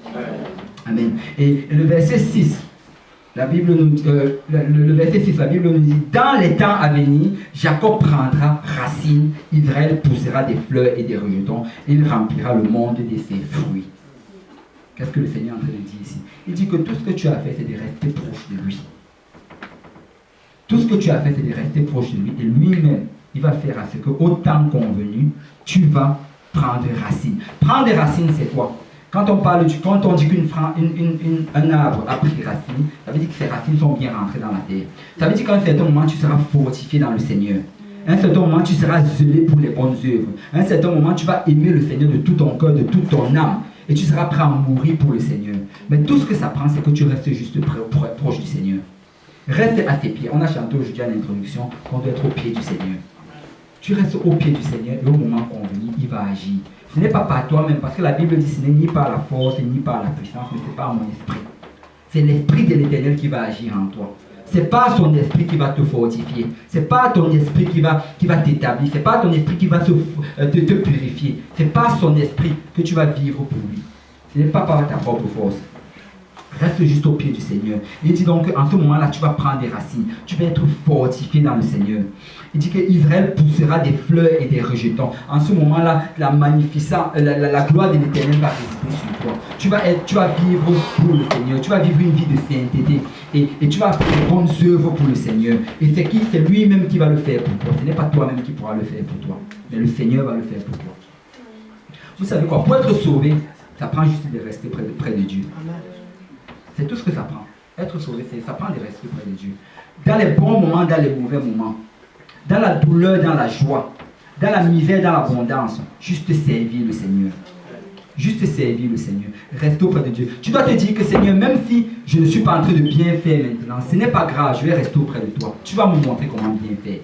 Amen. Et le verset 6, la Bible nous, le verset 6, la Bible nous dit: dans les temps à venir, Jacob prendra racine, Israël poussera des fleurs et des rejetons, et il remplira le monde de ses fruits. Qu'est-ce que le Seigneur est en train de dire ici? Il dit que tout ce que tu as fait, c'est de rester proche de lui. Tout ce que tu as fait, c'est de rester proche de lui. Et lui-même, il va faire à ce que, au temps convenu, tu vas prendre racine. Prendre des racines, c'est quoi? Quand on dit qu'un arbre a pris racine, ça veut dire que ses racines sont bien rentrées dans la terre. Ça veut dire qu'à un certain moment, tu seras fortifié dans le Seigneur. À un certain moment, tu seras zélé pour les bonnes œuvres. À un certain moment, tu vas aimer le Seigneur de tout ton cœur, de toute ton âme. Et tu seras prêt à mourir pour le Seigneur. Mais tout ce que ça prend, c'est que tu restes juste proche du Seigneur. Reste à ses pieds. On a chanté aujourd'hui à l'introduction qu'on doit être au pied du Seigneur. Tu restes au pied du Seigneur et au moment convenu, il va agir. Ce n'est pas par toi-même, parce que la Bible dit ce n'est ni par la force, ni par la puissance, mais c'est par mon esprit. C'est l'esprit de l'Éternel qui va agir en toi. Ce n'est pas son esprit qui va te fortifier. Ce n'est pas ton esprit qui va t'établir. Ce n'est pas ton esprit qui va te purifier. Ce n'est pas son esprit que tu vas vivre pour lui. Ce n'est pas par ta propre force. Reste juste au pied du Seigneur. Il dit donc qu'en ce moment-là, tu vas prendre des racines. Tu vas être fortifié dans le Seigneur. Il dit qu'Israël poussera des fleurs et des rejetons. En ce moment-là, la gloire de l'Éternel va résider sur toi. Tu vas vivre pour le Seigneur. Tu vas vivre une vie de sainteté. Et tu vas faire des bonnes œuvres pour le Seigneur. Et c'est lui-même qui va le faire pour toi. Ce n'est pas toi-même qui pourra le faire pour toi. Mais le Seigneur va le faire pour toi. Vous savez quoi? Pour être sauvé, ça prend juste de rester près de Dieu. C'est tout ce que ça prend. Être sauvé, ça prend de rester près de Dieu. Dans les bons moments, dans les mauvais moments. Dans la douleur, dans la joie. Dans la misère, dans l'abondance. Juste servir le Seigneur. Juste servir le Seigneur. Reste auprès de Dieu. Tu dois te dire que Seigneur, même si je ne suis pas en train de bien faire maintenant, ce n'est pas grave, je vais rester auprès de toi. Tu vas me montrer comment bien faire.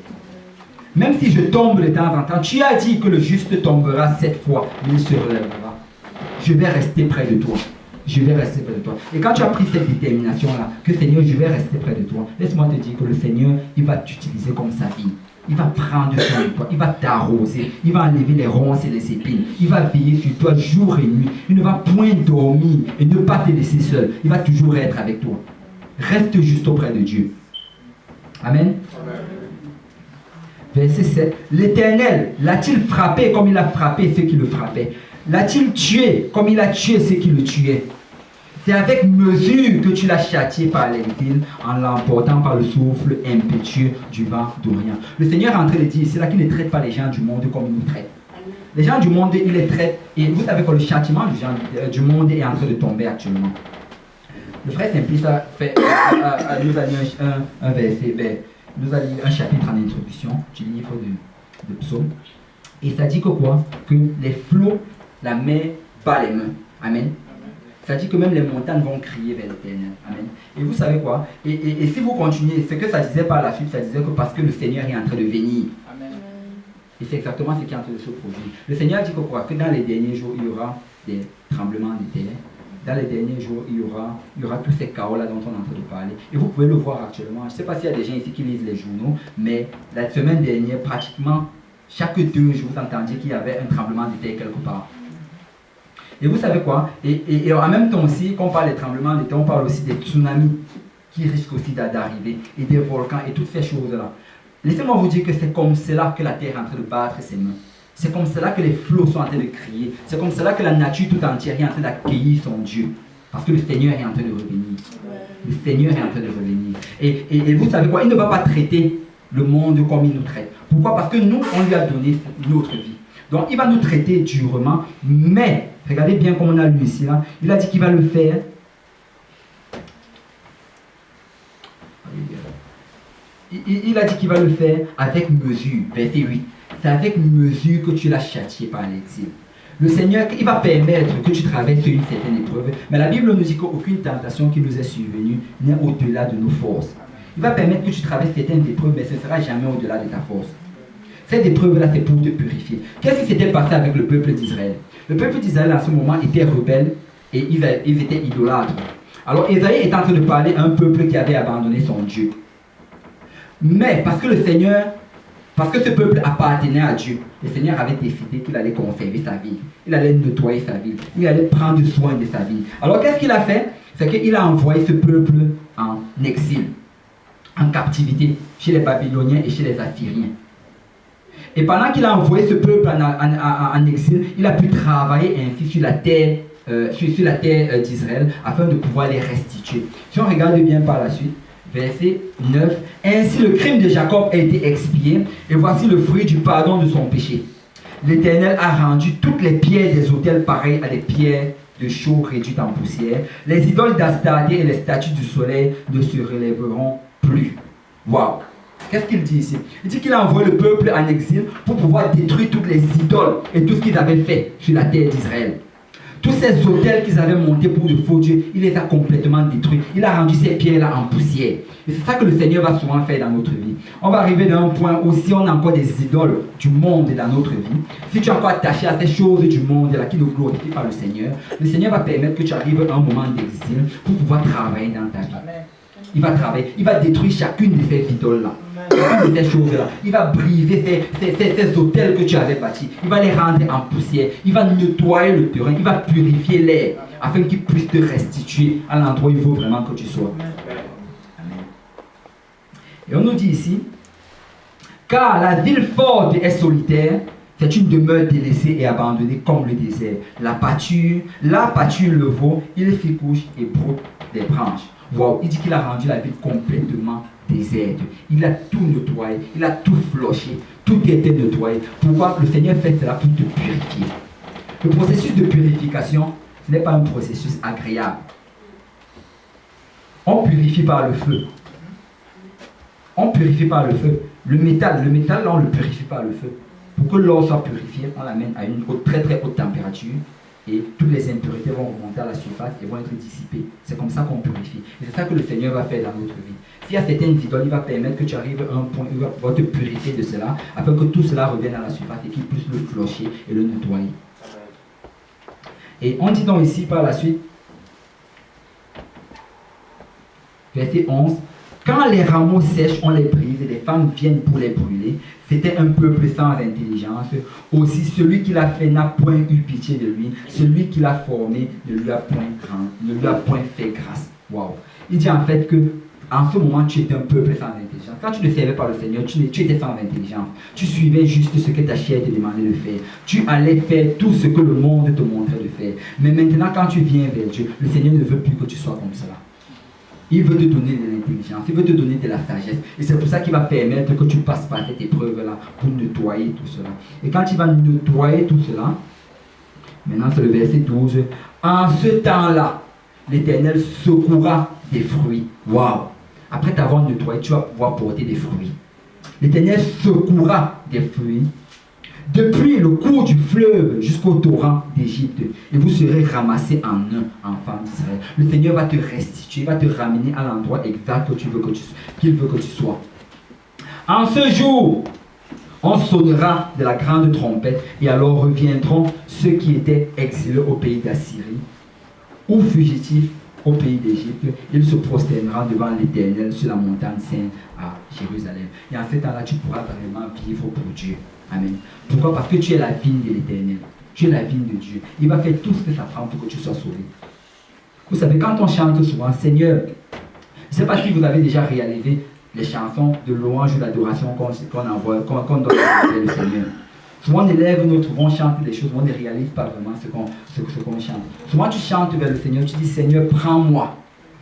Même si je tombe de temps en temps, tu as dit que le juste tombera 7 fois, mais il se relèvera. Je vais rester près de toi. Je vais rester près de toi. Et quand tu as pris cette détermination-là, que Seigneur, je vais rester près de toi, laisse-moi te dire que le Seigneur, il va t'utiliser comme sa vie. Il va prendre soin de toi, il va t'arroser, il va enlever les ronces et les épines, il va veiller sur toi jour et nuit, il ne va point dormir et ne pas te laisser seul, il va toujours être avec toi. Reste juste auprès de Dieu. Amen. Verset 7. L'Éternel l'a-t-il frappé comme il a frappé ceux qui le frappaient? L'a-t-il tué comme il a tué ceux qui le tuaient? C'est avec mesure que tu l'as châtié par l'exil en l'emportant par le souffle impétueux du vent d'Orient. Le Seigneur est en train de dire ici là qu'il ne traite pas les gens du monde comme il nous traite. Les gens du monde, il les traite. Et vous savez que le châtiment du monde est en train de tomber actuellement. Le frère Simplice nous a mis un verset, nous a mis un chapitre en introduction du livre de Psaume. Et ça dit que quoi? Que les flots, la mer bat les mains. Amen. Ça dit que même les montagnes vont crier vers l'Éternel. Amen. Et vous savez quoi? Et si vous continuez, ce que ça disait par la suite, ça disait que parce que le Seigneur est en train de venir. Amen. Et c'est exactement ce qui est en train de se produire. Le Seigneur dit que quoi? Que dans les derniers jours, il y aura des tremblements de terre. Dans les derniers jours, il y aura tous ces chaos-là dont on est en train de parler. Et vous pouvez le voir actuellement. Je ne sais pas s'il y a des gens ici qui lisent les journaux, mais la semaine dernière, pratiquement chaque 2 jours, vous entendiez qu'il y avait un tremblement de terre quelque part. Et vous savez quoi? Et en même temps aussi, quand on parle des tremblements de terre, on parle aussi des tsunamis qui risquent aussi d'arriver, et des volcans, et toutes ces choses-là. Laissez-moi vous dire que c'est comme cela que la terre est en train de battre ses mains. C'est comme cela que les flots sont en train de crier. C'est comme cela que la nature tout entière est en train d'accueillir son Dieu. Parce que le Seigneur est en train de revenir. Le Seigneur est en train de revenir. Et vous savez quoi? Il ne va pas traiter le monde comme il nous traite. Pourquoi? Parce que nous, on lui a donné notre vie. Donc, il va nous traiter durement. Mais, regardez bien comme on a lu ici. Là, il a dit qu'il va le faire. Il a dit qu'il va le faire avec mesure. Verset 8. C'est avec mesure que tu l'as châtié par l'exil. Le Seigneur, il va permettre que tu traverses une certaine épreuve, mais la Bible nous dit qu'aucune tentation qui nous est survenue n'est au-delà de nos forces. Il va permettre que tu traverses certaines épreuves, mais ce ne sera jamais au-delà de ta force. Cette épreuve-là, c'est pour te purifier. Qu'est-ce qui s'était passé avec le peuple d'Israël? Le peuple d'Israël, en ce moment, était rebelle et ils étaient idolâtres. Alors, Isaïe est en train de parler à un peuple qui avait abandonné son Dieu. Mais, parce que ce peuple appartenait à Dieu, le Seigneur avait décidé qu'il allait conserver sa vie. Il allait nettoyer sa vie. Il allait prendre soin de sa vie. Alors qu'est-ce qu'il a fait? C'est qu'il a envoyé ce peuple en exil, en captivité, chez les Babyloniens et chez les Assyriens. Et pendant qu'il a envoyé ce peuple en exil, il a pu travailler ainsi sur la terre, d'Israël afin de pouvoir les restituer. Si on regarde bien par la suite, verset 9. Ainsi le crime de Jacob a été expié, et voici le fruit du pardon de son péché. L'Éternel a rendu toutes les pierres des autels pareilles à des pierres de chaux réduites en poussière. Les idoles d'Astarté et les statues du soleil ne se relèveront plus. Waouh! Qu'est-ce qu'il dit ici? Il dit qu'il a envoyé le peuple en exil pour pouvoir détruire toutes les idoles et tout ce qu'ils avaient fait sur la terre d'Israël. Tous ces autels qu'ils avaient montés pour de faux dieux, il les a complètement détruits. Il a rendu ces pierres-là en poussière. Et c'est ça que le Seigneur va souvent faire dans notre vie. On va arriver dans un point où si on a encore des idoles du monde dans notre vie, si tu es encore attaché à ces choses du monde là qui ne glorifient pas le Seigneur va permettre que tu arrives à un moment d'exil pour pouvoir travailler dans ta vie. Il va travailler, il va détruire chacune de ces idoles-là. Chacune de ces choses-là. Il va briser ces autels que tu avais bâtis. Il va les rendre en poussière. Il va nettoyer le terrain. Il va purifier l'air afin qu'il puisse te restituer à l'endroit où il faut vraiment que tu sois. Amen. Et on nous dit ici, car la ville forte est solitaire, c'est une demeure délaissée et abandonnée comme le désert. La pâture le veau, il s'y couche et broute des branches. Wow, il dit qu'il a rendu la ville complètement déserte. Il a tout nettoyé, il a tout floché, tout était nettoyé. Pourquoi? Le Seigneur fait cela pour te purifier. Le processus de purification, ce n'est pas un processus agréable. On purifie par le feu. On purifie par le feu. Le métal là, on le purifie par le feu. Pour que l'or soit purifié, on l'amène à une très très haute température. Et toutes les impuretés vont remonter à la surface et vont être dissipées. C'est comme ça qu'on purifie. Et c'est ça que le Seigneur va faire dans notre vie. S'il y a certaines idoles, il va permettre que tu arrives à un point où il va pouvoir te purifier de cela, afin que tout cela revienne à la surface et qu'il puisse le flocher et le nettoyer. Et on dit donc ici par la suite, verset 11, quand les rameaux sèchent, on les brise et les femmes viennent pour les brûler. C'était un peuple sans intelligence. Aussi, celui qui l'a fait n'a point eu pitié de lui. Celui qui l'a formé ne lui a point fait grâce. Wow. Il dit en fait que en ce moment, tu étais un peuple sans intelligence. Quand tu ne servais pas le Seigneur, tu étais sans intelligence. Tu suivais juste ce que ta chair te demandait de faire. Tu allais faire tout ce que le monde te montrait de faire. Mais maintenant, quand tu viens vers Dieu, le Seigneur ne veut plus que tu sois comme cela. Il veut te donner de l'intelligence, il veut te donner de la sagesse. Et c'est pour ça qu'il va permettre que tu passes par cette épreuve-là pour nettoyer tout cela. Et quand il va nettoyer tout cela, maintenant c'est le verset 12. En ce temps-là, l'Éternel secourra des fruits. Waouh! Après t'avoir nettoyé, tu vas pouvoir porter des fruits. L'Éternel secourra des fruits depuis le cours du fleuve jusqu'au torrent d'Égypte, et vous serez ramassés en un, enfant d'Israël. Le Seigneur va te restituer, va te ramener à l'endroit exact qu'il veut que tu sois. En ce jour, on sonnera de la grande trompette, et alors reviendront ceux qui étaient exilés au pays d'Assyrie, ou fugitifs au pays d'Égypte. Ils se prosterneront devant l'Éternel sur la montagne sainte à Jérusalem. Et en ce temps-là, tu pourras vraiment vivre pour Dieu. Amen. Pourquoi? Parce que tu es la vigne de l'Éternel. Tu es la vigne de Dieu. Il va faire tout ce que ça prend pour que tu sois sauvé. Vous savez, quand on chante souvent, Seigneur, je ne sais pas si vous avez déjà réalisé les chansons de louange ou d'adoration qu'on donne vers le Seigneur. Souvent, on élève notre voix, on chante des choses, on ne réalise pas vraiment ce qu'on chante. Souvent, tu chantes vers le Seigneur, tu dis, Seigneur, prends-moi,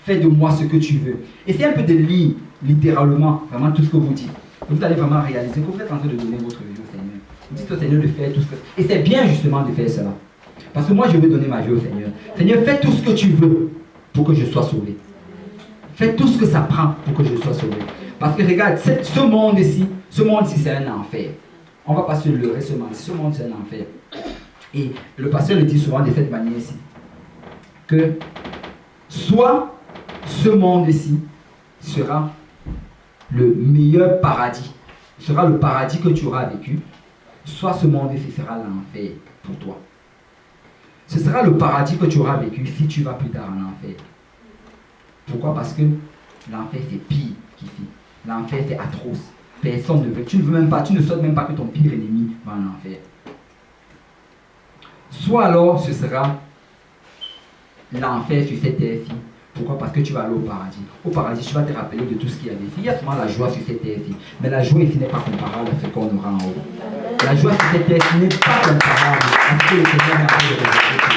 fais de moi ce que tu veux. Essayez un peu de lire littéralement vraiment tout ce que vous dites. Vous allez vraiment réaliser que vous êtes en train de donner votre vie au Seigneur. Vous dites au Seigneur de faire tout ce que... Et c'est bien justement de faire cela. Parce que moi, je veux donner ma vie au Seigneur. Seigneur, fais tout ce que tu veux pour que je sois sauvé. Fais tout ce que ça prend pour que je sois sauvé. Parce que regarde, ce monde-ci, c'est un enfer. On ne va pas se leurrer ce monde. Ce monde, c'est un enfer. Et le pasteur le dit souvent de cette manière-ci. Que soit ce monde-ci sera le meilleur paradis, sera le paradis que tu auras vécu, soit ce monde-ci sera l'enfer pour toi. Ce sera le paradis que tu auras vécu si tu vas plus tard en enfer. Pourquoi? Parce que l'enfer c'est pire qu'ici. L'enfer c'est atroce. Personne ne veut. Tu ne veux même pas, tu ne souhaites même pas que ton pire ennemi va en enfer. Soit alors ce sera l'enfer sur cette terre-ci. Pourquoi? Parce que tu vas aller au paradis. Au paradis, tu vas te rappeler de tout ce qu'il y avait ici. Il y a souvent la joie sur cette terre-ci. Mais la joie ici n'est pas comparable à ce qu'on aura en haut. La joie sur cette terre-ci n'est pas comparable à ce que le Seigneur a fait de réserver.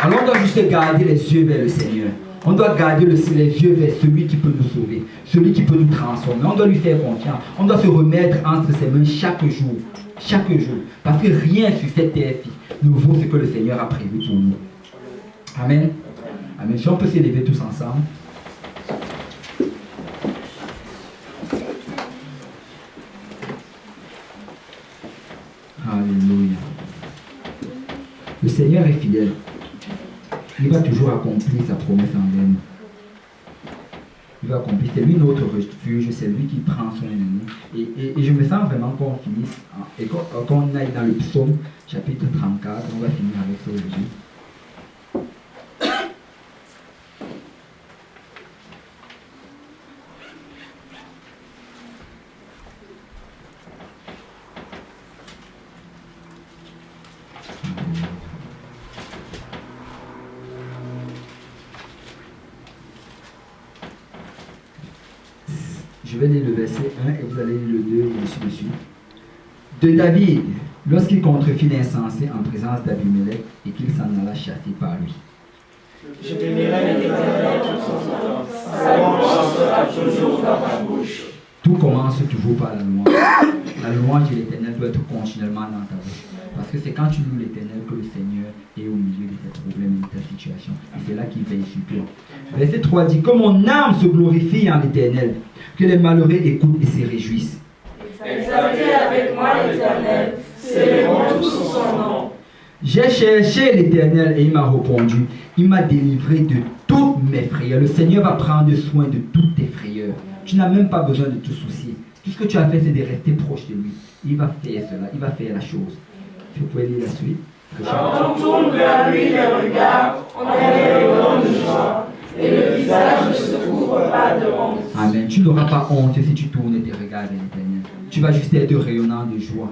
Alors on doit juste garder les yeux vers le Seigneur. On doit garder les yeux vers celui qui peut nous sauver, celui qui peut nous transformer. On doit lui faire confiance. On doit se remettre entre ses mains chaque jour. Chaque jour. Parce que rien sur cette terre-ci ne vaut ce que le Seigneur a prévu pour nous. Amen. Amen. Si on peut s'élever tous ensemble. Alléluia. Le Seigneur est fidèle. Il va toujours accomplir sa promesse envers nous. Il va accomplir. C'est lui notre refuge, c'est lui qui prend soin de nous. Et je me sens vraiment qu'on finisse, et qu'on aille dans le psaume, chapitre 34, on va finir avec ça aujourd'hui. Je vais lire le verset 1 et vous allez lire le 2 et ainsi de suite. De David, lorsqu'il contrefit l'insensé en présence d'Abimelech et qu'il s'en alla chasser par lui. Je bénirai l'Éternel tout son temps, sa louange sera toujours dans ma bouche. Tout commence toujours par la louange. La louange de l'Éternel doit être continuellement dans ta bouche. Parce que c'est quand tu loues l'Éternel que le Seigneur est au milieu de tes problèmes et de ta situation. Et c'est là qu'il veille sur toi. Verset 3 dit, que mon âme se glorifie en l'Éternel, que les malheureux écoutent et se réjouissent. Exaltez avec moi l'Éternel, célébrons tous son nom. J'ai cherché l'Éternel et il m'a répondu. Il m'a délivré de toutes mes frayeurs. Le Seigneur va prendre soin de toutes tes frayeurs. Tu n'as même pas besoin de te soucier. Tout ce que tu as fait, c'est de rester proche de lui. Il va faire cela, il va faire la chose. Vous pouvez lire la suite. Quand on tourne vers lui les regards, on est rayonnant de joie. et le visage ne se couvre pas de honte. Amen. Tu n'auras pas honte si tu tournes tes regards vers l'Éternel. Tu vas juste être rayonnant de joie,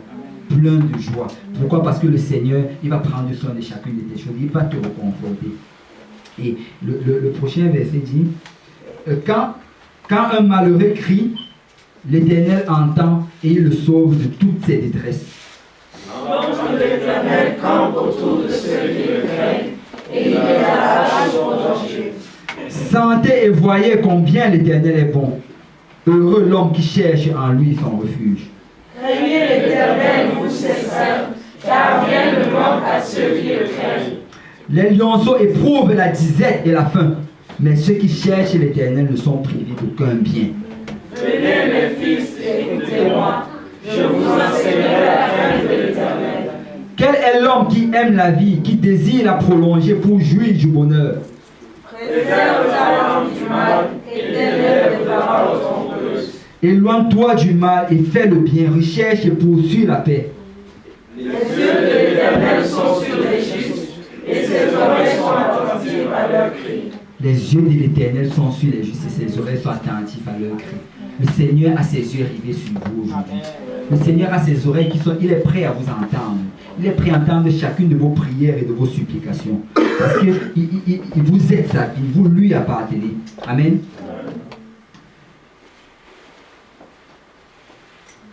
plein de joie. Pourquoi? Parce que le Seigneur, il va prendre soin de chacune de tes choses. Il va te réconforter. Et le prochain verset dit, quand un malheureux crie, l'Éternel entend et il le sauve de toutes ses détresses. Donc l'Éternel campe autour de ceux qui le craignent et il les arrache au danger. Sentez et voyez combien l'Éternel est bon. Heureux l'homme qui cherche en lui son refuge. Craignez l'Éternel, vous ses saints, car rien ne manque à ceux qui le craignent. Les lionceaux éprouvent la disette et la faim, mais ceux qui cherchent l'Éternel ne sont privés d'aucun bien. Venez mes fils, écoutez-moi, je vous enseignerai la crainte de l'Éternel. Quel est l'homme qui aime la vie, qui désire la prolonger pour jouir du bonheur? Préserve ta langue du mal et délaisse des paroles trompeuses. Éloigne-toi du mal et fais le bien, recherche et poursuis la paix. Les yeux de l'Éternel sont sur les justes et ses oreilles sont attentives à leurs cris. Les yeux de l'Éternel sont sur les justes et ses oreilles sont attentives à leurs cris. Le Seigneur a ses yeux rivés sur vous aujourd'hui. Le Seigneur a ses oreilles il est prêt à vous entendre. Il est prêt à entendre chacune de vos prières et de vos supplications. Parce que vous êtes sa vie, vous lui appartenez. Amen.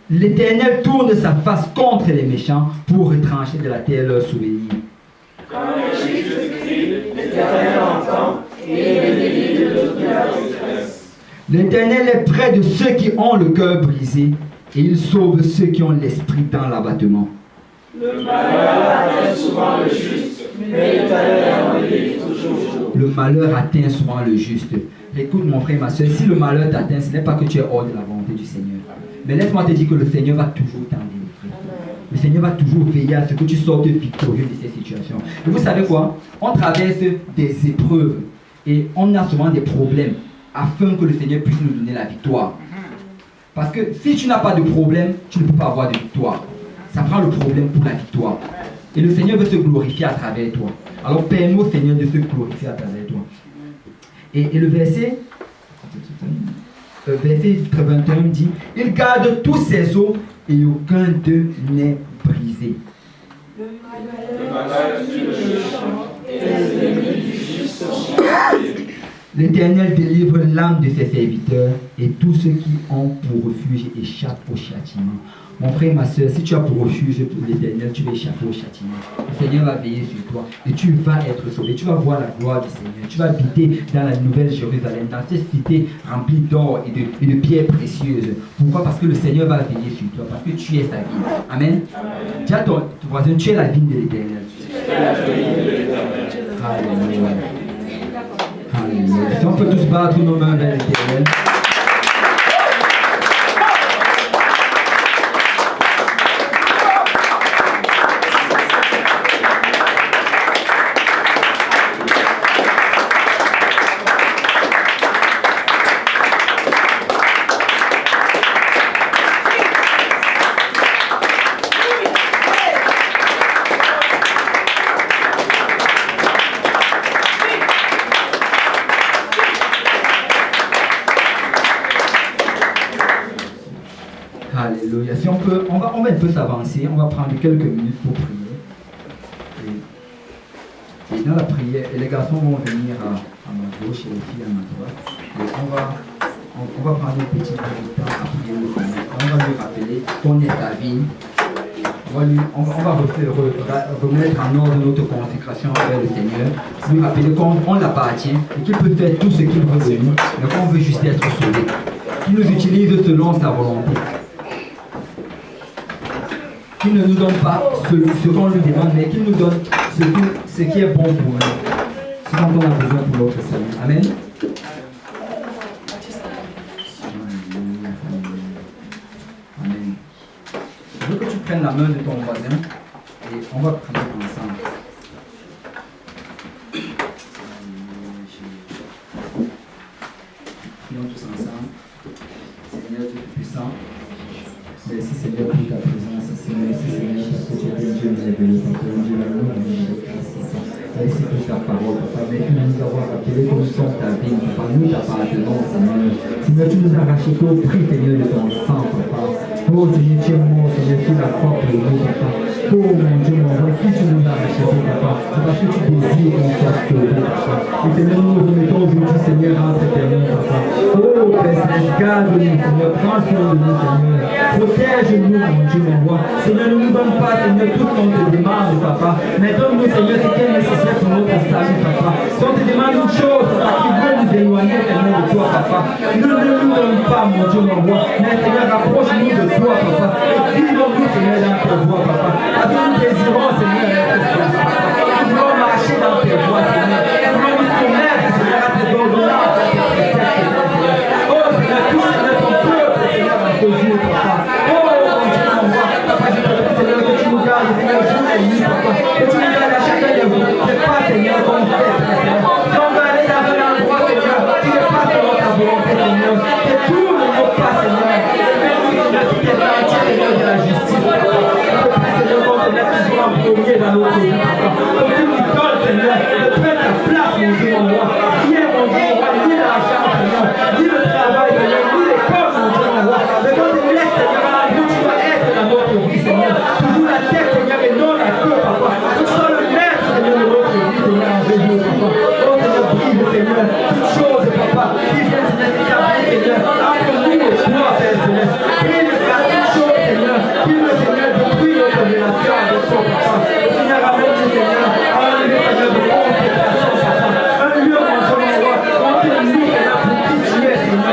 L'Éternel tourne sa face contre les méchants pour retrancher de la terre leurs souvenirs. Quand les justes crient, l'Éternel entend et il les délivre de toute leur détresse. L'Éternel est près de ceux qui ont le cœur brisé et il sauve ceux qui ont l'esprit dans l'abattement. Le malheur atteint souvent le juste, mais l'Éternel en délivre toujours. Le malheur atteint souvent le juste. Écoute mon frère, ma soeur, si le malheur t'atteint, ce n'est pas que tu es hors de la volonté du Seigneur. Mais laisse-moi te dire que le Seigneur va toujours t'en délivrer. Le Seigneur va toujours veiller à ce que tu sortes victorieux de ces situations. Et vous savez quoi? On traverse des épreuves et on a souvent des problèmes afin que le Seigneur puisse nous donner la victoire. Parce que si tu n'as pas de problème, tu ne peux pas avoir de victoire. Ça prend le problème pour la victoire. Et le Seigneur veut se glorifier à travers toi. Alors permets au Seigneur de se glorifier à travers toi. Et le verset 21 dit, il garde tous ses os et aucun d'eux n'est brisé. Le malheur tue le méchant et les ennemis du juste sont tués. L'Éternel délivre l'âme de ses serviteurs et tous ceux qui ont pour refuge échappent au châtiment. Mon frère, ma soeur, si tu as pour refuge l'Éternel, tu vas échapper au châtiment. Le Seigneur va veiller sur toi et tu vas être sauvé. Tu vas voir la gloire du Seigneur. Tu vas habiter dans la nouvelle Jérusalem, dans cette cité remplie d'or et de pierres précieuses. Pourquoi? Parce que le Seigneur va veiller sur toi, parce que tu es sa vigne. Amen. Dis à ton voisin, tu es la vigne de l'Éternel. Alléluia. Alléluia. Si on peut tous battre nos mains vers l'Éternel. Alléluia. Si on peut, on va un peu s'avancer, on va prendre quelques minutes pour prier. Et dans la prière, les garçons vont venir à ma gauche et les filles à ma droite. Et on va prendre un petit peu de temps à prier le Seigneur. On va lui rappeler qu'on est sa vie. On va remettre en ordre notre consécration envers le Seigneur, lui rappeler qu'on l'appartient et qu'il peut faire tout ce qu'il veut de nous, mais qu'on veut juste être sauvé. Qu'il nous utilise selon sa volonté. Qu'il ne nous donne pas ce qu'on lui demande, mais qu'il nous donne ce qui est bon pour nous, ce dont on a besoin pour notre salut. Amen. Amen. Je veux que tu prennes la main de ton voisin et on va prier ensemble. Prions tous ensemble. Seigneur Dieu puissant, merci Seigneur pour ta présence. Merci Seigneur parce que tu es Dieu merveilleux, Dieu l'amour, Dieu de grâce. merci pour ta parole, papa. Merci de nous avoir rappelé que nous sommes ta vie, papa. Nous t'appartenons, Seigneur. Seigneur, tu nous as rachetés au prix, Seigneur, de ton sang, papa. Oh Seigneur, tu es mort, Seigneur, tu la croix pour nous, papa. Oh mon Dieu, mon roi, si tu nous as rachetés, papa, c'est parce que tu désires qu'on soit sauvé, papa. Et Seigneur, nous nous remettons aujourd'hui, Seigneur, entre tes mains, papa. Oh Père Céleste, garde-nous, Seigneur, prends soin de nous, Seigneur. Protège-nous, mon Dieu, mon roi. Seigneur, ne nous donne pas, Seigneur, tout ce qu'on te demande, papa. Mais donne-nous, Seigneur, ce qui est nécessaire pour notre salut, papa. Si on te demande une chose, papa, qui veut nous éloigner, Seigneur, de toi, papa. Ne nous donne pas, mon Dieu, mon roi. Mais Seigneur, rapproche-nous de toi, papa. Et guide-nous, Seigneur, dans ta voie, papa. Parce que nous désirons, Seigneur, être sauvé, papa. Nous voulons marcher dans tes voies, Seigneur. Nous voulons nous soumettre, Seigneur, à tes ordonnances, à tes préceptes, Seigneur. Oh, Seigneur, tout, Seigneur, ton peuple, Seigneur, dans ce jour, papa. Oh, mon Dieu, mon roi. Papa, je te prie, Seigneur, que tu nous gardes, Seigneur, jour et nuit, papa. Que tu nous gardes à chacun de vous. C'est pas, Seigneur, qu'on fait, Seigneur. Si on va aller dans un endroit, Seigneur, qui n'est pas selon ta volonté, Seigneur. C'est tout le monde pas, Seigneur. Seigneur, tu t'es parti, Seigneur, de la justice, papa. Seigneur, qu'on te mette toujours en premier dans notre vie, papa. Que tu nous donnes, Seigneur, de prendre ta place, mon Dieu, mon roi. Qui est mon Dieu, mon roi, ni l'argent, Seigneur, ni le travail, Seigneur, ni l'école, mon Dieu, mon roi. Mais quand tu laisses, Seigneur, à la tu vas être dans notre vie, Seigneur. Toujours la tête, Seigneur, et non la queue, papa. Tu sois le maître, Seigneur, de notre vie, Seigneur, en Jésus, papa. Oh, Seigneur, brise, Seigneur, toutes choses, papa, qui viennent, Seigneur, s'établir, Seigneur, entre nous et toi, Père, Seigneur. Brise, toutes choses, Seigneur, qui veut, Seigneur, détruire notre relation avec toi, papa. Seigneur, amène-nous, Seigneur, à un lieu, Seigneur, de consécration, papa. Un lieu, mon Dieu, mon roi, remplis-nous, Seigneur, pour qui tu es, Seigneur. Un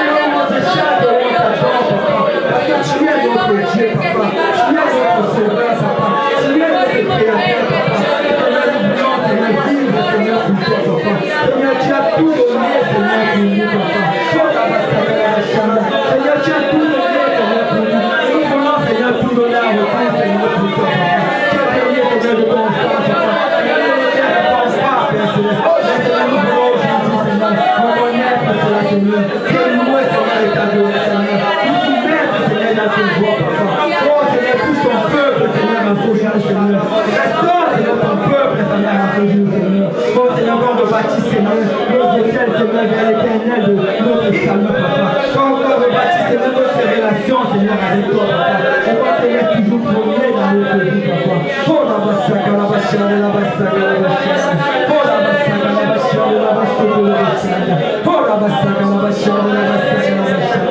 lieu où on te chante et on t'adore, papa. Parce que tu es notre Dieu, papa. Tu es notre sauveur, papa. Tu es notre créateur, papa. Seigneur, nous voulons, Seigneur, vivre, Seigneur, pour toi, papa. Seigneur, tu as tout donné, Seigneur, pour nous, papa. Seigneur, tu as tout donné, Seigneur, pour nous. Nous voulons, Seigneur, tout donner à votre Seigneur, pour toi, papa. Tu as donné, Seigneur, de ton sang, papa. Tu as donné, Seigneur, de ton sang, Père Céleste. Seigneur, nous voulons aujourd'hui, Seigneur, reconnaître cela, Seigneur. Que nous, Seigneur, est adoré, Seigneur. Nous soumettre, Seigneur, dans tes voies, papa. Oh, Seigneur, touche ton peuple, Seigneur, dans ce jour, Seigneur. Restaure, Seigneur, ton peuple, Seigneur, dans ce jour, Seigneur. Oh, Seigneur, quand on bâtit, Seigneur, nos hôtels, Seigneur, vers l'éternel de notre salut, papa. Quand on rebâtit, Seigneur, notre relation, Seigneur, avec toi, papa. On va te mettre toujours premier dans notre vie, papa. Oh, la bassaka, la bassaka, la bassaka, la bassaka. Oh, la bassaka, la bassaka, la bassaka, la bassaka. Oh, la bassaka, la bassaka, la bassaka, la bassaka.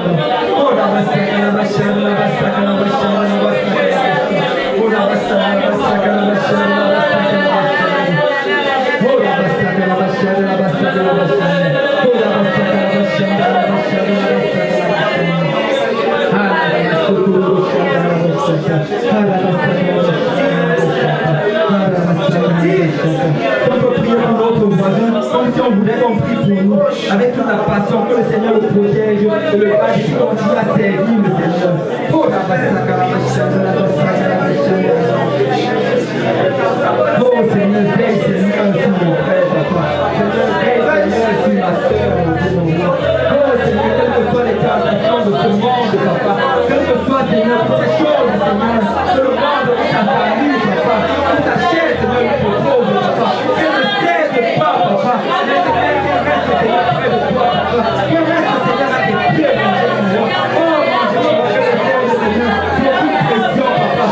Oh, la bassaka, la bassaka, la bassaka, la bassaka, la bassaka. Oh, la bassaka, la bassaka, la bassaka, la bassaka, la bassaka. Oh, la bassaka, la bassaka, la bassaka, la bassaka. Oh, la bassaka, la bassaka, la bassaka, la bassaka. On peut prier pour notre voisin, comme si on voulait qu'on prie pour nous, avec toute la passion, que le Seigneur le protège, et le Père qui continue à servir le Seigneur. Oh, la bassaka, la bassaka, la bassaka, la bassaka. Oh, Seigneur, veille, Seigneur, sur mon frère, papa. Seigneur, veille, Seigneur, sur ma soeur, mon Dieu. Oh, Seigneur, quelles que soient les tentations de ce monde, papa. Quelles que soient, Seigneur, toutes ces choses, Seigneur, que le monde de ta famille, papa. Que ta chair, Seigneur, nous propose, papa. Que ne cesse pas, papa. Mais que reste, Seigneur, près de toi, papa. Que reste, Seigneur, à tes pieds, mon Dieu, mon roi. Oh, mon Dieu, mon Dieu, Seigneur, tu as toute pression, papa.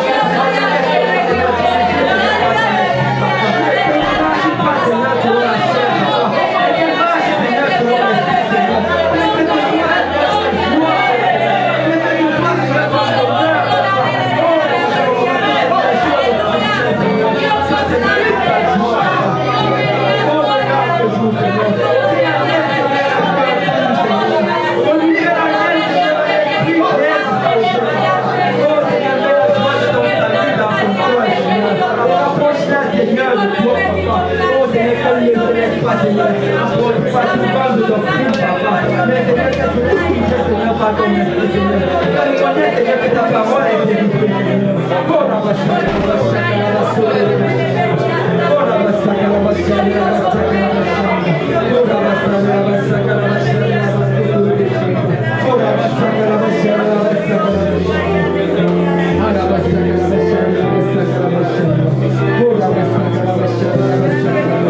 Oh,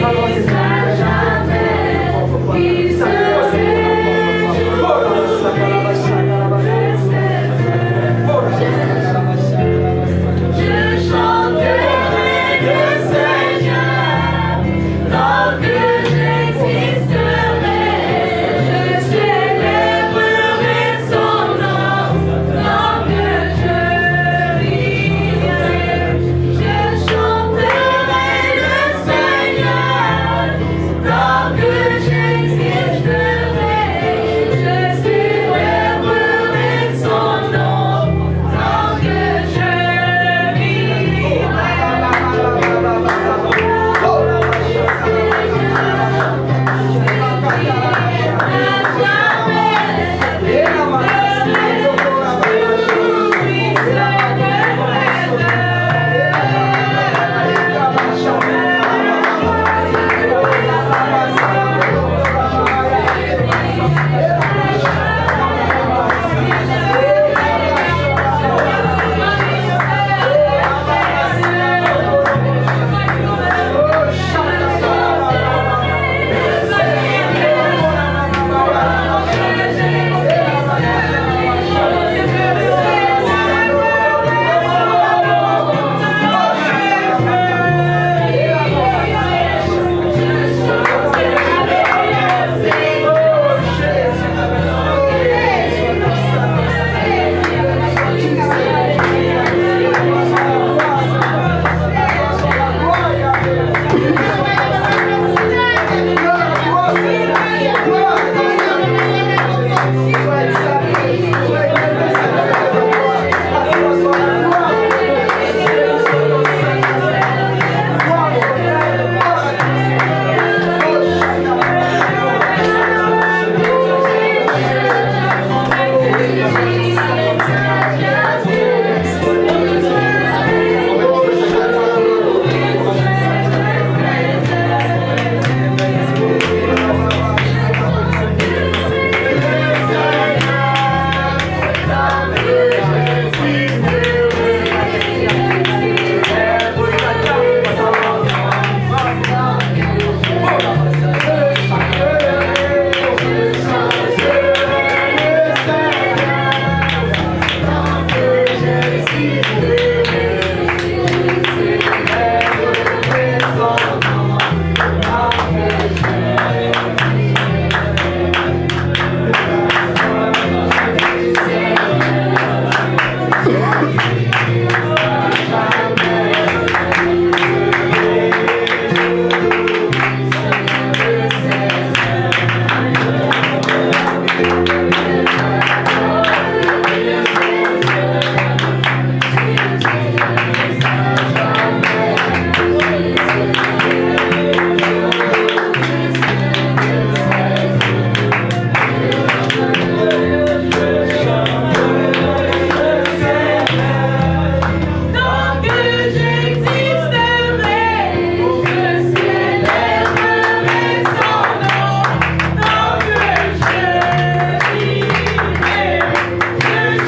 Papa.